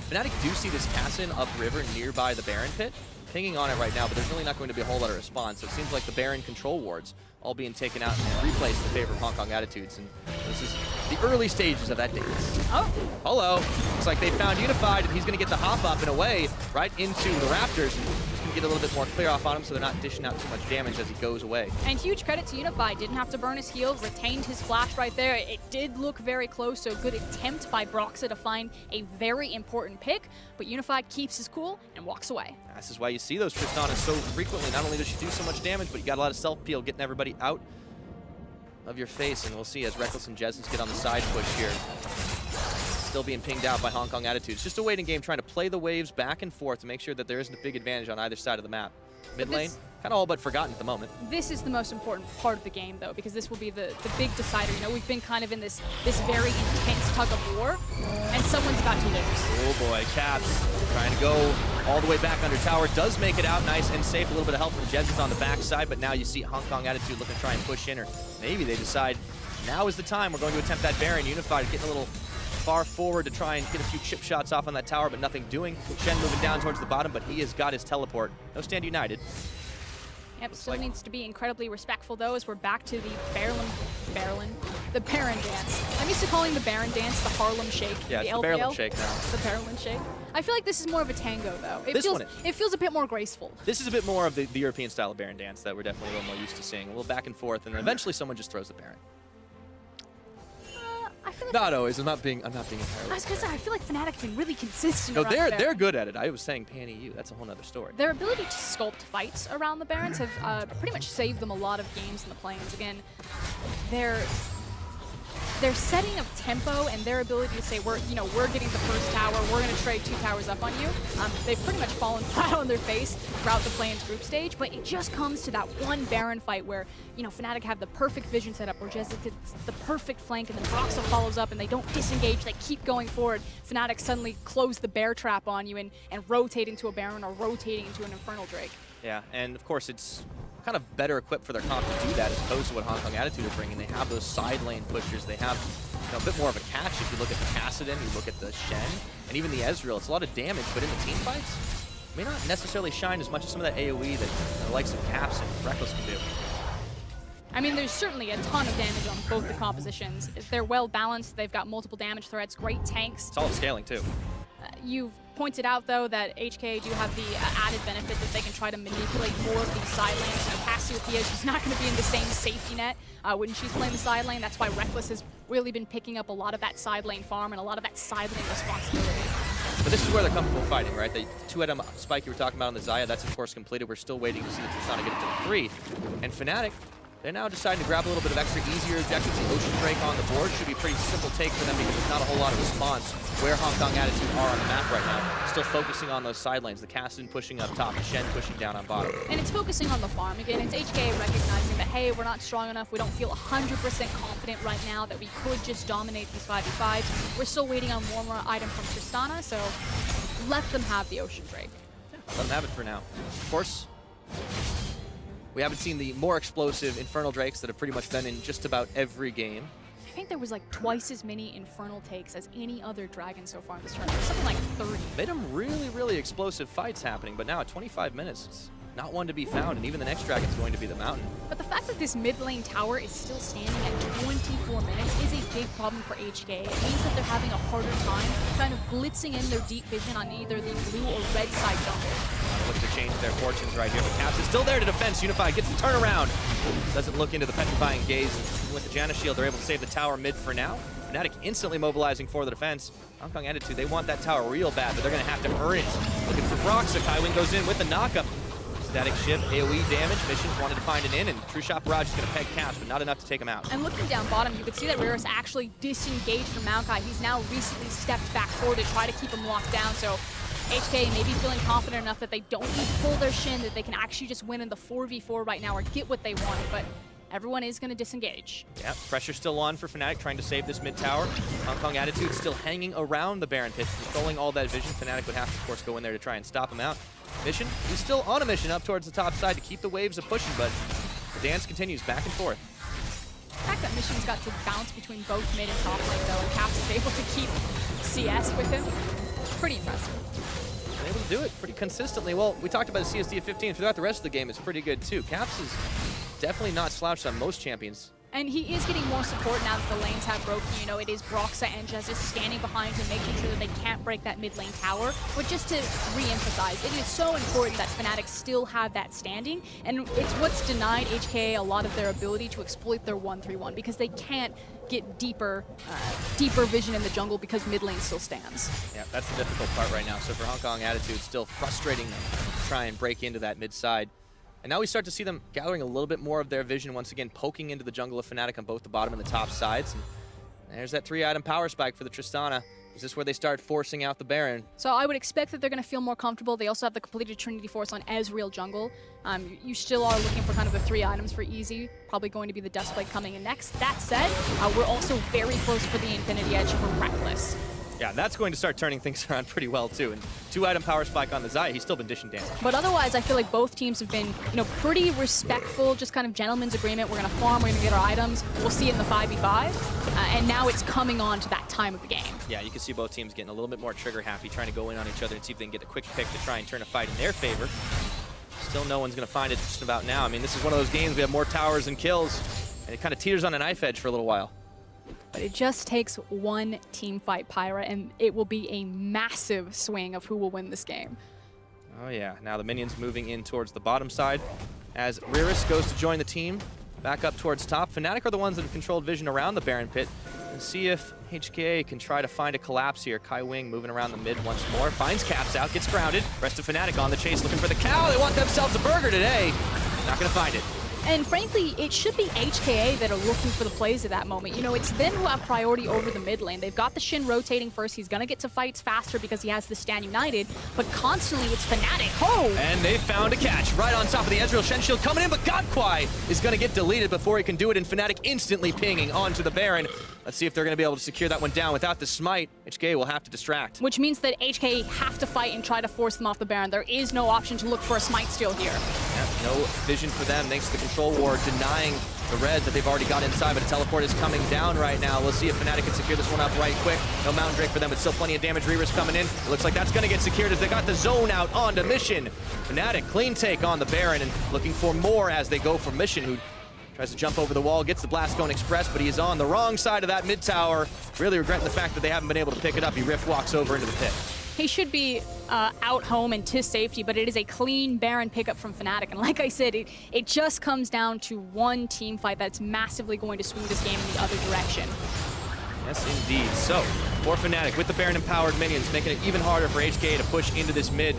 [SPEAKER 2] Fnatic do see this Cassin upriver nearby the Baron pit, pinging on it right now, but there's really not going to be a whole lot of response. So it seems like the Baron control wards all being taken out and replaced in favor of Hong Kong Attitudes, and this is the early stages of that dance.
[SPEAKER 1] Oh.
[SPEAKER 2] Hello. Looks like they found Unified, and he's going to get the hop up and away right into the Raptors. And he's going to get a little bit more clear off on him so they're not dishing out too much damage as he goes away.
[SPEAKER 1] And huge credit to Unified. Didn't have to burn his heal, retained his flash right there. It did look very close, so good attempt by Broxa to find a very important pick, but Unified keeps his cool and walks away.
[SPEAKER 2] This is why you see those Tristanas so frequently. Not only does she do so much damage, but you got a lot of self-peel getting everybody out of your face, and we'll see as Reckless and Jessens get on the side push here. Still being pinged out by Hong Kong Attitudes. Just a waiting game, trying to play the waves back and forth to make sure that there isn't a big advantage on either side of the map. Mid lane, kind of all but forgotten at the moment.
[SPEAKER 1] This is the most important part of the game, though, because this will be the big decider. You know, we've been kind of in this very intense tug of war, and someone's about to lose.
[SPEAKER 2] Oh boy, Caps trying to go all the way back under tower. Does make it out nice and safe. A little bit of help from Jessens on the backside, but now you see Hong Kong Attitude looking to try and push in, or maybe they decide now is the time. We're going to attempt that Baron. Unified getting a little far forward to try and get a few chip shots off on that tower, but nothing doing. Shen moving down towards the bottom, but he has got his teleport. No Stand United.
[SPEAKER 1] Yep, still needs to be incredibly respectful though, as we're back to the the Baron dance. I'm used to calling the Baron dance the Harlem Shake.
[SPEAKER 2] Yeah,
[SPEAKER 1] the
[SPEAKER 2] it's the Baron Shake now.
[SPEAKER 1] The Baron Shake. I feel like this is more of a tango though. It feels a bit more graceful.
[SPEAKER 2] This is a bit more of the European style of Baron dance that we're definitely a little more used to seeing. A little back and forth, and then eventually someone just throws the Baron.
[SPEAKER 1] I feel like
[SPEAKER 2] Not always. I'm not being entirely.
[SPEAKER 1] I was gonna say, I feel like Fnatic have been really consistent.
[SPEAKER 2] No,
[SPEAKER 1] around
[SPEAKER 2] they're good at it. I was saying Pan EU. That's a whole other story.
[SPEAKER 1] Their ability to sculpt fights around the Barons have pretty much saved them a lot of games in the plains. Again, their setting of tempo and their ability to say we're getting the first tower, we're going to trade 2 towers up on you. They've pretty much fallen flat on their face throughout the plains group stage, but it just comes to that one Baron fight where Fnatic have the perfect vision set up, where Jessica gets the perfect flank, and then Broxa follows up, and they don't disengage, they keep going forward. Fnatic suddenly close the bear trap on you and rotate into a Baron or rotating into an Infernal Drake. Yeah, and of course it's kind of better equipped for their comp to do that as opposed to what Hong Kong Attitude are bringing. They have those side lane pushers. They have a bit more of a catch if you look at the Kassadin, you look at the Shen, and even the Ezreal. It's a lot of damage, but in the team fights, may not necessarily shine as much as some of that AoE that the likes of Caps and Reckless can do. I mean, there's certainly a ton of damage on both the compositions. They're well balanced. They've got multiple damage threats, great tanks. Solid scaling, too. You've pointed out, though, that HK do have the added benefit that they can try to manipulate more of these side lanes. Cassiopeia, she's not going to be in the same safety net when she's playing the side lane. That's why Reckless has really been picking up a lot of that side lane farm and a lot of that side lane responsibility. But this is where they're comfortable fighting, right? The 2-item spike you were talking about on the Xayah, that's of course completed. We're still waiting to see the Tristana get it to the 3. And Fnatic, they're now deciding to grab a little bit of extra easier objectives. The Ocean Drake on the board should be a pretty simple take for them because there's not a whole lot of response where Hong Kong Attitude are on the map right now. Still focusing on those side lanes. The Kassadin pushing up top, the Shen pushing down on bottom. And it's focusing on the farm. Again, it's HK recognizing that, hey, we're not strong enough. We don't feel 100% confident right now that we could just dominate these 5v5s. We're still waiting on one more item from Tristana, so let them have the Ocean Drake. Yeah, let them have it for now. Of course, we haven't seen the more explosive Infernal Drakes that have pretty much been in just about every game. I think there was like twice as many Infernal takes as any other dragon so far in this tournament. Something like 30. Made them really, really explosive fights happening, but now at 25 minutes, it's not one to be found, and even the next dragon's going to be the Mountain. But the fact that this mid lane tower is still standing at 24 minutes is a big problem for HK. It means that they're having a harder time kind of blitzing in their deep vision on either the blue or red side jungle. Looking to change their fortunes right here, but Caps is still there to defense. Unify gets the turnaround. Doesn't look into the petrifying gaze. With the Janus shield, they're able to save the tower mid for now. Fnatic instantly mobilizing for the defense. Hong Kong Attitude, they want that tower real bad, but they're going to have to earn it. Looking for Broxa. Kaiwing goes in with the knockup. Static shift, AoE damage. Missions wanted to find an in, and True Shot Barrage is going to peg Caps, but not enough to take him out. And looking down bottom, you could see that Reris actually disengaged from Maokai. He's now recently stepped back forward to try to keep him locked down, so HK may be feeling confident enough that they don't need to pull their Shin, that they can actually just win in the 4v4 right now or get what they want, but everyone is going to disengage. Yeah, pressure still on for Fnatic, trying to save this mid tower. Hong Kong Attitude still hanging around the Baron pit, controlling all that vision. Fnatic would have to, of course, go in there to try and stop him out. Mission, he's still on a mission up towards the top side to keep the waves of pushing, but the dance continues back and forth. The fact that Mission's got to bounce between both mid and top lane, though, and Caps is able to keep CS with him, pretty impressive. Been able to do it pretty consistently. Well, we talked about the CSD of 15. Throughout the rest of the game, it's pretty good, too. Caps is definitely not slouched on most champions. And he is getting more support now that the lanes have broken. You know, it is Broxa and Jezis standing behind him, making sure that they can't break that mid lane tower. But just to re-emphasize, it is so important that Fnatic still have that standing, and it's what's denied HK a lot of their ability to exploit their 1-3-1, because they can't get deeper vision in the jungle because mid lane still stands. Yeah, that's the difficult part right now. So for Hong Kong Attitude, still frustrating to try and break into that mid side. And now we start to see them gathering a little bit more of their vision, once again poking into the jungle of Fnatic on both the bottom and the top sides. And there's that 3-item power spike for the Tristana. Is this where they start forcing out the Baron? So I would expect that they're going to feel more comfortable. They also have the completed Trinity Force on Ezreal jungle. You still are looking for kind of the 3 items for easy. Probably going to be the Dustblade coming in next. That said, we're also very close for the Infinity Edge for Reckless. Yeah, that's going to start turning things around pretty well, too. And 2-item power spike on the Xayah, he's still been dishing damage. But otherwise, I feel like both teams have been, pretty respectful, just kind of gentleman's agreement. We're going to farm, we're going to get our items. We'll see it in the 5v5. And now it's coming on to that time of the game. Yeah, you can see both teams getting a little bit more trigger happy, trying to go in on each other and see if they can get a quick pick to try and turn a fight in their favor.
[SPEAKER 2] Still no one's going to find it just about now. I mean, this is one of those games we have more towers than kills, and it kind of teeters on a knife edge for a little while.
[SPEAKER 1] But it just takes one team fight, Pyra, and it will be a massive swing of who will win this game.
[SPEAKER 2] Oh yeah, now the minions moving in towards the bottom side as Riris goes to join the team. Back up towards top. Fnatic are the ones that have controlled vision around the Baron pit. And see if HKA can try to find a collapse here. Kai Wing moving around the mid once more. Finds Caps out, gets grounded. Rest of Fnatic on the chase looking for the cow. They want themselves a burger today. Not gonna find it.
[SPEAKER 1] And frankly, it should be HKA that are looking for the plays at that moment. You know, it's them who have priority over the mid lane. They've got the Shin rotating first. He's going to get to fights faster because he has the Stand United, but constantly it's Fnatic. Oh!
[SPEAKER 2] And they found a catch right on top of the Ezreal Shen Shield coming in, but Godquai is going to get deleted before he can do it, and Fnatic instantly pinging onto the Baron. Let's see if they're going to be able to secure that one down. Without the smite, HKA will have to distract.
[SPEAKER 1] Which means that HKA have to fight and try to force them off the Baron. There is no option to look for a smite steal here.
[SPEAKER 2] Yeah, no vision for them thanks to the control ward denying the red that they've already got inside, but a teleport is coming down right now. We'll see if Fnatic can secure this one up right quick. No Mountain Drake for them, but still plenty of damage. Reaver's coming in. It looks like that's going to get secured as they got the zone out onto Mission. Fnatic clean take on the Baron and looking for more as they go for Mission, who tries to jump over the wall, gets the blast going express, but he is on the wrong side of that mid tower. Really regretting the fact that they haven't been able to pick it up. He rift walks over into the pit.
[SPEAKER 1] He should be out home and to safety, but it is a clean Baron pickup from Fnatic. And like I said, it just comes down to one team fight that's massively going to swing this game in the other direction.
[SPEAKER 2] Yes, indeed. So, for Fnatic, with the Baron-empowered minions, making it even harder for HKA to push into this mid.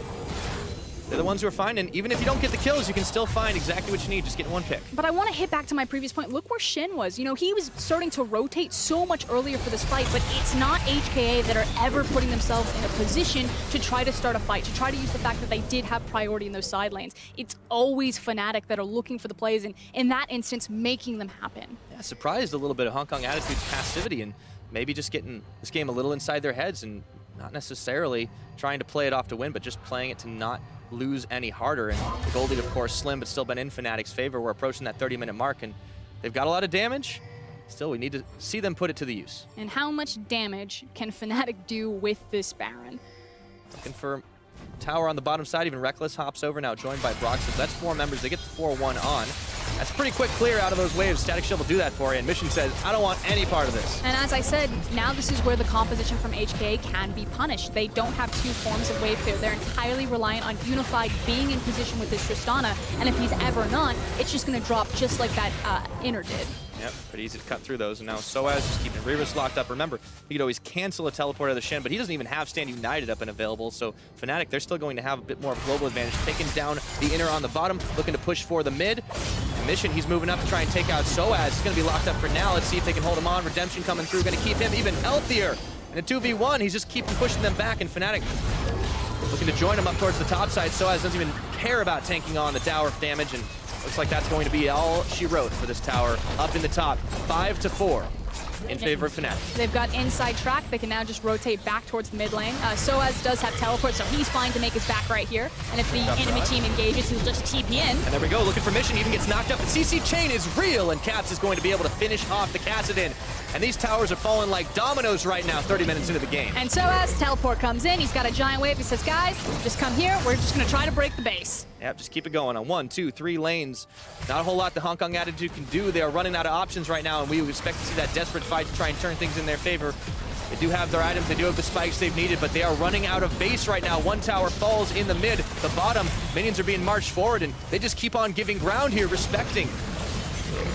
[SPEAKER 2] They're the ones who are finding, even if you don't get the kills, you can still find exactly what you need, just getting one pick.
[SPEAKER 1] But I want to hit back to my previous point. Look where Shin was. You know, he was starting to rotate so much earlier for this fight, but it's not HKA that are ever putting themselves in a position to try to start a fight, to try to use the fact that they did have priority in those side lanes. It's always Fnatic that are looking for the plays, and in that instance, making them happen.
[SPEAKER 2] Yeah, surprised a little bit of Hong Kong attitude's passivity and maybe just getting this game a little inside their heads and not necessarily trying to play it off to win, but just playing it to not lose any harder. And the gold lead, of course, slim, but still been in Fnatic's favor. We're approaching that 30-minute mark, and they've got a lot of damage. Still, we need to see them put it to the use.
[SPEAKER 1] And how much damage can Fnatic do with this Baron?
[SPEAKER 2] Looking for tower on the bottom side. Even Reckless hops over now, joined by Brock. So that's 4 members. They get the 4-1 on. That's pretty quick clear out of those waves. Static Shield will do that for you, and Mission says, I don't want any part of this.
[SPEAKER 1] And as I said, now this is where the composition from HKA can be punished. They don't have 2 forms of wave clear. They're entirely reliant on Unified being in position with this Tristana, and if he's ever not, it's just going to drop just like that Inner did.
[SPEAKER 2] Yep, pretty easy to cut through those. And now Soaz just keeping Reaver's locked up. Remember, he could always cancel a teleport of the Shen, but he doesn't even have Stand United up and available. So Fnatic, they're still going to have a bit more of a global advantage. Taking down the Inner on the bottom, looking to push for the mid. And Mission, he's moving up to try and take out Soaz. He's going to be locked up for now. Let's see if they can hold him on. Redemption coming through, going to keep him even healthier. And a 2v1, he's just keeping pushing them back, and Fnatic looking to join him up towards the top side. Soaz doesn't even care about tanking on the tower damage, and looks like that's going to be all she wrote for this tower. Up in the top, 5-4 in favor of Fnatic.
[SPEAKER 1] They've got inside track. They can now just rotate back towards the mid lane. Soaz does have teleport, so he's fine to make his back right here. And if the enemy team engages, he'll just TP in.
[SPEAKER 2] And there we go, looking for Mission, even gets knocked up. The CC chain is real, and Caps is going to be able to finish off the Kassadin. And these towers are falling like dominoes right now, 30 minutes into the game.
[SPEAKER 1] And Soaz, teleport comes in. He's got a giant wave. He says, guys, just come here. We're just going to try to break the base.
[SPEAKER 2] Yep, just keep it going on 1, 2, 3 lanes. Not a whole lot the Hong Kong attitude can do. They are running out of options right now, and we would expect to see that desperate fight to try and turn things in their favor. They do have their items, they do have the spikes they've needed, but they are running out of base right now. One tower falls in the mid, the bottom. Minions are being marched forward, and they just keep on giving ground here, respecting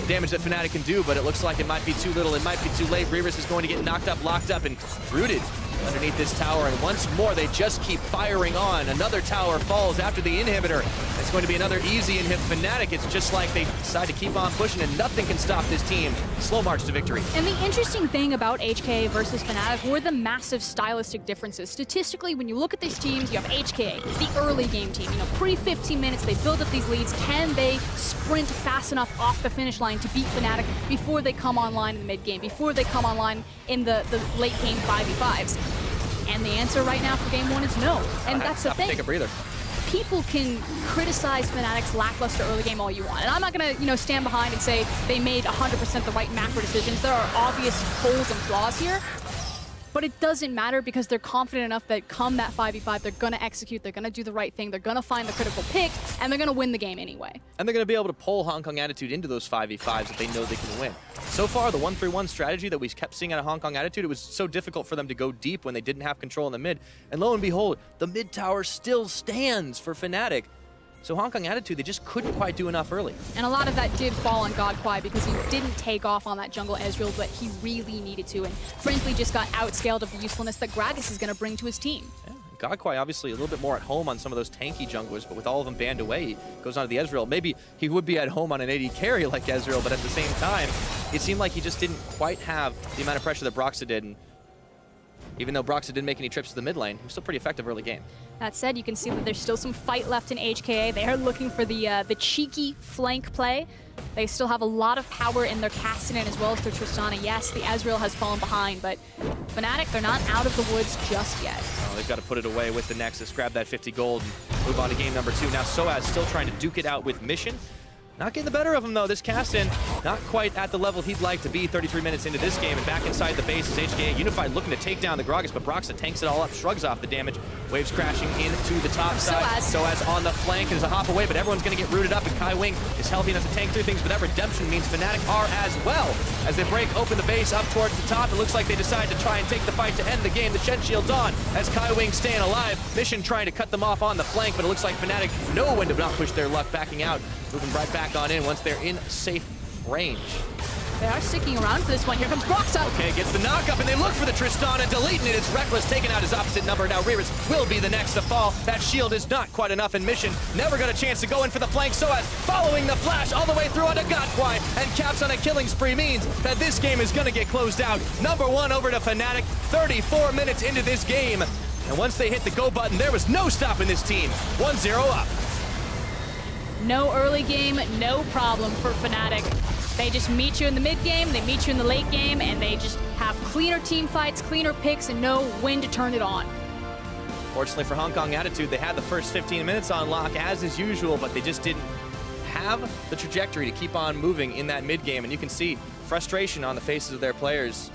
[SPEAKER 2] the damage that Fnatic can do, but it looks like it might be too little, it might be too late. Reavis is going to get knocked up, locked up, and rooted underneath this tower, and once more they just keep firing on. Another tower falls after the inhibitor. It's going to be another easy inhib. Fnatic, it's just like they decide to keep on pushing, and nothing can stop this team. Slow march to victory.
[SPEAKER 1] And the interesting thing about HKA versus Fnatic were the massive stylistic differences. Statistically, when you look at these teams, you have HKA, the early game team. You know, pre-15 minutes, they build up these leads. Can they sprint fast enough off the finish line to beat Fnatic before they come online in the mid game, before they come online in the late game 5v5s? And the answer right now for game 1 is no. And that's the thing.
[SPEAKER 2] Take a breather.
[SPEAKER 1] People can criticize Fnatic's lackluster early game all you want. And I'm not going to, stand behind and say they made 100% the right macro decisions. There are obvious holes and flaws here. but it doesn't matter because they're confident enough that come that 5v5, they're going to execute, they're going to do the right thing, they're going to find the critical pick, and they're going to win the game anyway.
[SPEAKER 2] And they're going to be able to pull Hong Kong Attitude into those 5v5s that they know they can win. So far, the 1-3-1 strategy that we kept seeing out of Hong Kong Attitude, it was so difficult for them to go deep when they didn't have control in the mid. And lo and behold, the mid tower still stands for Fnatic. So Hong Kong Attitude, they just couldn't quite do enough early.
[SPEAKER 1] And a lot of that did fall on GodQuai because he didn't take off on that jungle Ezreal, but he really needed to, and frankly just got outscaled of the usefulness that Gragas is going to bring to his team.
[SPEAKER 2] Yeah. GodQuai obviously a little bit more at home on some of those tanky junglers, but with all of them banned away, he goes on to the Ezreal. Maybe he would be at home on an AD carry like Ezreal, but at the same time, it seemed like he just didn't quite have the amount of pressure that Broxah did. And even though Broxah didn't make any trips to the mid lane, he was still pretty effective early game.
[SPEAKER 1] That said, you can see that there's still some fight left in HKA. They are looking for the cheeky flank play. They still have a lot of power in their Cassidy as well as their Tristana. Yes, the Ezreal has fallen behind, but Fnatic, they're not out of the woods just yet.
[SPEAKER 2] Oh, they've got to put it away with the Nexus, grab that 50 gold, and move on to game number 2. Now Soaz still trying to duke it out with Mission. Not getting the better of him, though. This Cassin, not quite at the level he'd like to be 33 minutes into this game. And back inside the base is HKA Unified looking to take down the Gragas, but Broxah tanks it all up, shrugs off the damage. Waves crashing into the top side. Soaz on the flank is a hop away, but everyone's going to get rooted up, and Kai Wing is healthy enough to tank through things, but that redemption means Fnatic are as well. As they break open the base up towards the top, it looks like they decide to try and take the fight to end the game. The Shen Shield's on as Kai Wing staying alive. Mission trying to cut them off on the flank, but it looks like Fnatic know when to not push their luck, backing out. Moving right back on in once they're in safe range.
[SPEAKER 1] They are sticking around for this one. Here comes Broxah.
[SPEAKER 2] Okay, gets the knockup, and they look for the Tristana, deleting it. It's Reckless taking out his opposite number. Now Reris will be the next to fall. That shield is not quite enough in Mission. Never got a chance to go in for the flank. Soaz following the flash all the way through onto GodQuai, and caps on a killing spree means that this game is going to get closed out. Number 1 over to Fnatic, 34 minutes into this game. And once they hit the go button, there was no stopping this team. 1-0 up.
[SPEAKER 1] No early game, no problem for Fnatic. They just meet you in the mid game, they meet you in the late game, and they just have cleaner team fights, cleaner picks, and know when to turn it on.
[SPEAKER 2] Fortunately for Hong Kong Attitude, they had the first 15 minutes on lock as is usual, but they just didn't have the trajectory to keep on moving in that mid game. And you can see frustration on the faces of their players.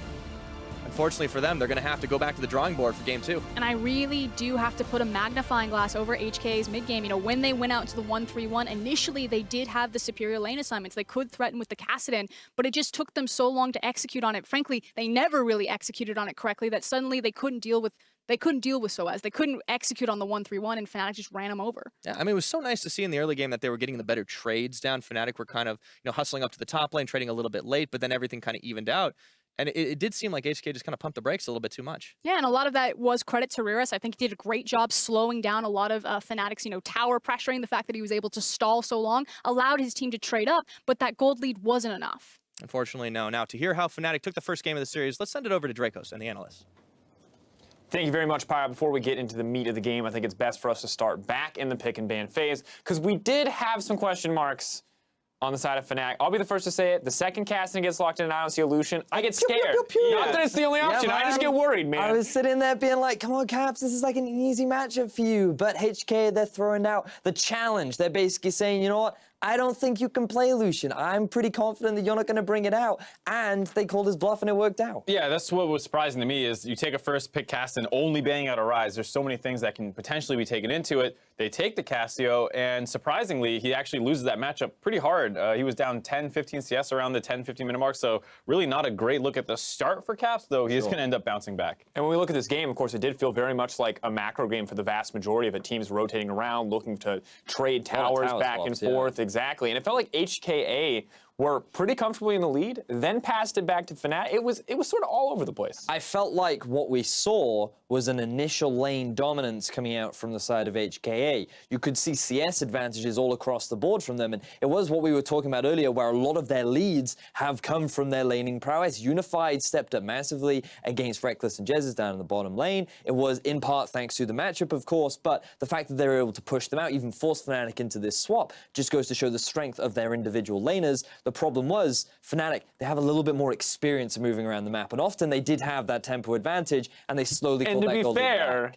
[SPEAKER 2] Unfortunately for them, they're going to have to go back to the drawing board for game 2.
[SPEAKER 1] And I really do have to put a magnifying glass over HK's mid game. You know, when they went out to the 1-3-1, initially they did have the superior lane assignments. They could threaten with the Cassidy, but it just took them so long to execute on it. Frankly, they never really executed on it correctly that suddenly they couldn't deal with Soaz. They couldn't execute on the 1-3-1, and Fnatic just ran them over.
[SPEAKER 2] Yeah, I mean, it was so nice to see in the early game that they were getting the better trades down. Fnatic were kind of, hustling up to the top lane, trading a little bit late, but then everything kind of evened out. And it did seem like HK just kind of pumped the brakes a little bit too much. Yeah,
[SPEAKER 1] and a lot of that was credit to Reris. I think he did a great job slowing down a lot of Fnatic's, tower pressuring. The fact that he was able to stall so long allowed his team to trade up, but that gold lead wasn't enough.
[SPEAKER 2] Unfortunately, no. Now, to hear how Fnatic took the first game of the series, let's send it over to Dracos and the analysts.
[SPEAKER 3] Thank you very much, Pyre. Before we get into the meat of the game, I think it's best for us to start back in the pick and ban phase, because we did have some question marks on the side of Fnatic. I'll be the first to say it. The second Cassidy gets locked in and I don't see a Lucian, I get scared. Not that it's the only option. I just get worried, man.
[SPEAKER 4] I was sitting there being like, come on, Caps, this is like an easy matchup for you. But HK, they're throwing out the challenge. They're basically saying, you know what? I don't think you can play Lucian. I'm pretty confident that you're not going to bring it out. And they called his bluff and it worked out.
[SPEAKER 5] Yeah, that's what was surprising to me is you take a first pick Cassidy only banning out a Rise. There's so many things that can potentially be taken into it. They take the Cassio, and surprisingly, he actually loses that matchup pretty hard. He was down 10, 15 CS around the 10, 15 minute mark, so really not a great look at the start for Caps, though he is going to end up bouncing back.
[SPEAKER 3] And when we look at this game, of course, it did feel very much like a macro game for the vast majority of it. Teams rotating around, looking to trade towers back and forth. Exactly. And it felt like HKA were pretty comfortably in the lead, then passed it back to Fnatic. It was sort of all over the place.
[SPEAKER 4] I felt like what we saw was an initial lane dominance coming out from the side of HKA. You could see CS advantages all across the board from them, and it was what we were talking about earlier, where a lot of their leads have come from their laning prowess. Unified stepped up massively against Reckless and Jezz down in the bottom lane. It was in part thanks to the matchup, of course, but the fact that they were able to push them out, even force Fnatic into this swap, just goes to show the strength of their individual laners. The problem was, Fnatic, they have a little bit more experience of moving around the map, and often they did have that tempo advantage, and they slowly
[SPEAKER 3] and to be fair,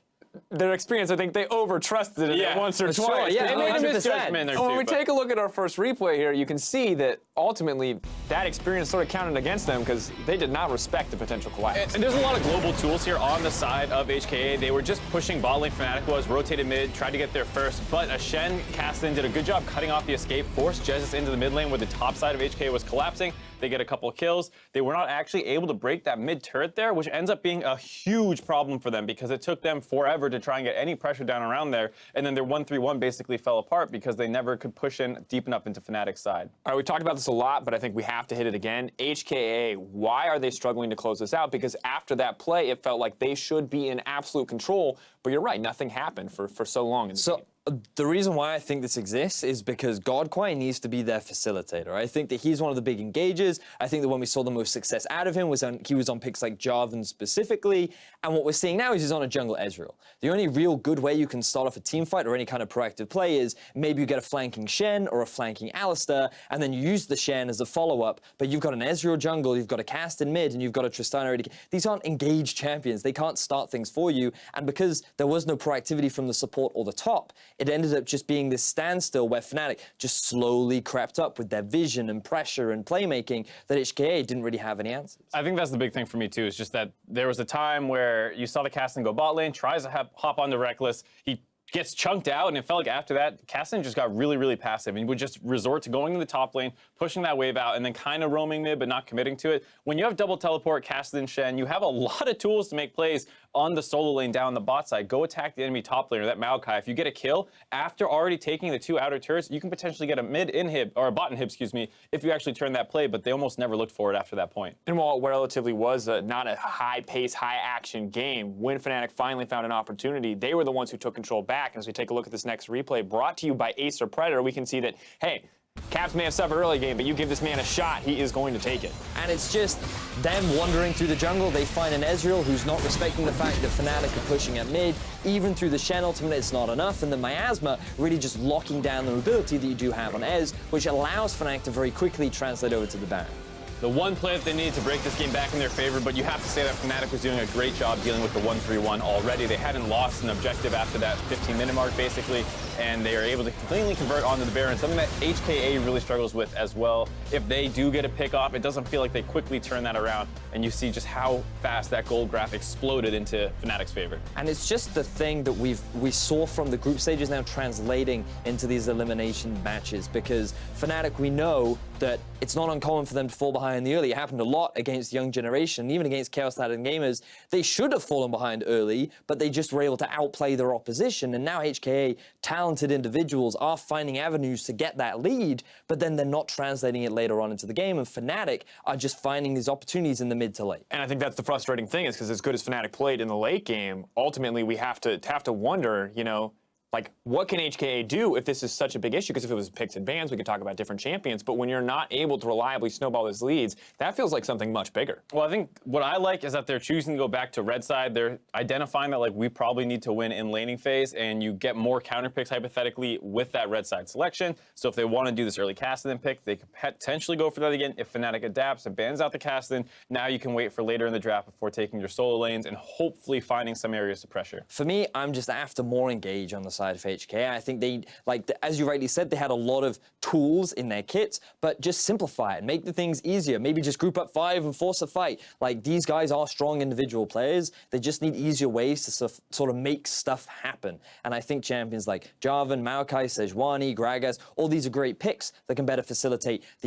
[SPEAKER 3] their experience, I think they over-trusted it once or
[SPEAKER 4] For sure,
[SPEAKER 3] twice.
[SPEAKER 4] yeah,
[SPEAKER 5] They made a
[SPEAKER 4] 100%.
[SPEAKER 5] misjudgment there,
[SPEAKER 3] When
[SPEAKER 5] too,
[SPEAKER 3] we
[SPEAKER 5] but-
[SPEAKER 3] take a look at our first replay here, you can see that ultimately that experience sort of counted against them because they did not respect the potential collapse.
[SPEAKER 5] And there's a lot of global tools here on the side of HKA. They were just pushing bot lane. Fnatic was, rotated mid, tried to get there first, but a Shen Caston did a good job cutting off the escape, forced Jesus into the mid lane where the top side of HKA was collapsing. They get a couple of kills. They were not actually able to break that mid turret there, which ends up being a huge problem for them because it took them forever to try and get any pressure down around there. And then their 1-3-1 basically fell apart because they never could push in deep enough into Fnatic's side.
[SPEAKER 3] All right, we talked about this a lot, but I think we have to hit it again. HKA, why are they struggling to close this out? Because after that play, it felt like they should be in absolute control, but you're right, nothing happened for so long in the game.
[SPEAKER 4] The reason why I think this exists is because Godquai needs to be their facilitator. I think that he's one of the big engagers. I think that when we saw the most success out of him was he was on picks like Jarvan specifically. And what we're seeing now is he's on a jungle Ezreal. The only real good way you can start off a team fight or any kind of proactive play is maybe you get a flanking Shen or a flanking Alistar, and then you use the Shen as a follow-up, but you've got an Ezreal jungle, you've got a cast in mid, and you've got a Tristana already. These aren't engaged champions. They can't start things for you. And because there was no proactivity from the support or the top, it ended up just being this standstill where Fnatic just slowly crept up with their vision and pressure and playmaking that HKA didn't really have any answers.
[SPEAKER 5] I think that's the big thing for me, too, is just that there was a time where you saw the Caston go bot lane, tries to hop onto Reckless. He gets chunked out, and it felt like after that, Caston just got really, really passive and would just resort to going to the top lane, pushing that wave out, and then kind of roaming mid, but not committing to it. When you have double teleport, Caston, Shen, you have a lot of tools to make plays on the solo lane down the bot side. Go attack the enemy top laner, that Maokai. If you get a kill, after already taking the 2 outer turrets, you can potentially get a mid inhib, or a bot inhib, excuse me, if you actually turn that play, but they almost never looked for it after that point.
[SPEAKER 3] And while it relatively was not a high-pace, high-action game, when Fnatic finally found an opportunity, they were the ones who took control back. And as we take a look at this next replay, brought to you by Acer Predator, we can see that, hey, Caps may have suffered early game, but you give this man a shot, he is going to take it.
[SPEAKER 4] And it's just them wandering through the jungle. They find an Ezreal who's not respecting the fact that Fnatic are pushing at mid. Even through the Shen ultimate, it's not enough. And the Miasma really just locking down the mobility that you do have on Ez, which allows Fnatic to very quickly translate over to the Baron.
[SPEAKER 5] The one play that they needed to break this game back in their favor, but you have to say that Fnatic was doing a great job dealing with the 1-3-1 already. They hadn't lost an objective after that 15-minute mark, basically, and they are able to cleanly convert onto the Baron, something that HKA really struggles with as well. If they do get a pick off, it doesn't feel like they quickly turn that around, and you see just how fast that gold graph exploded into Fnatic's favor.
[SPEAKER 4] And it's just the thing that we saw from the group stages now translating into these elimination matches, because Fnatic, we know that it's not uncommon for them to fall behind in the early. It happened a lot against young generation, even against Chaos Latin gamers. They should have fallen behind early, but they just were able to outplay their opposition. And now HKA, talented individuals, are finding avenues to get that lead, but then they're not translating it later on into the game. And Fnatic are just finding these opportunities in the mid to late.
[SPEAKER 3] And I think that's the frustrating thing, is because as good as Fnatic played in the late game, ultimately we have to wonder, you know, like, what can HKA do if this is such a big issue? Because if it was picks and bans, we could talk about different champions. But when you're not able to reliably snowball those leads, that feels like something much bigger.
[SPEAKER 5] Well, I think what I like is that they're choosing to go back to red side. They're identifying that, like, we probably need to win in laning phase, and you get more counter picks, hypothetically, with that red side selection. So if they want to do this early Caston pick, they could potentially go for that again. If Fnatic adapts and bans out the Caston, now you can wait for later in the draft before taking your solo lanes and hopefully finding some areas to pressure.
[SPEAKER 4] For me, I'm just after more engage on the side of HKA. I think they, like, as you rightly said, they had a lot of tools in their kits, but just simplify it, make the things easier. Maybe just group up 5 and force a fight. Like, these guys are strong individual players. They just need easier ways to sort of make stuff happen. And I think champions like Jarvan, Maokai, Sejuani, Gragas, all these are great picks that can better facilitate the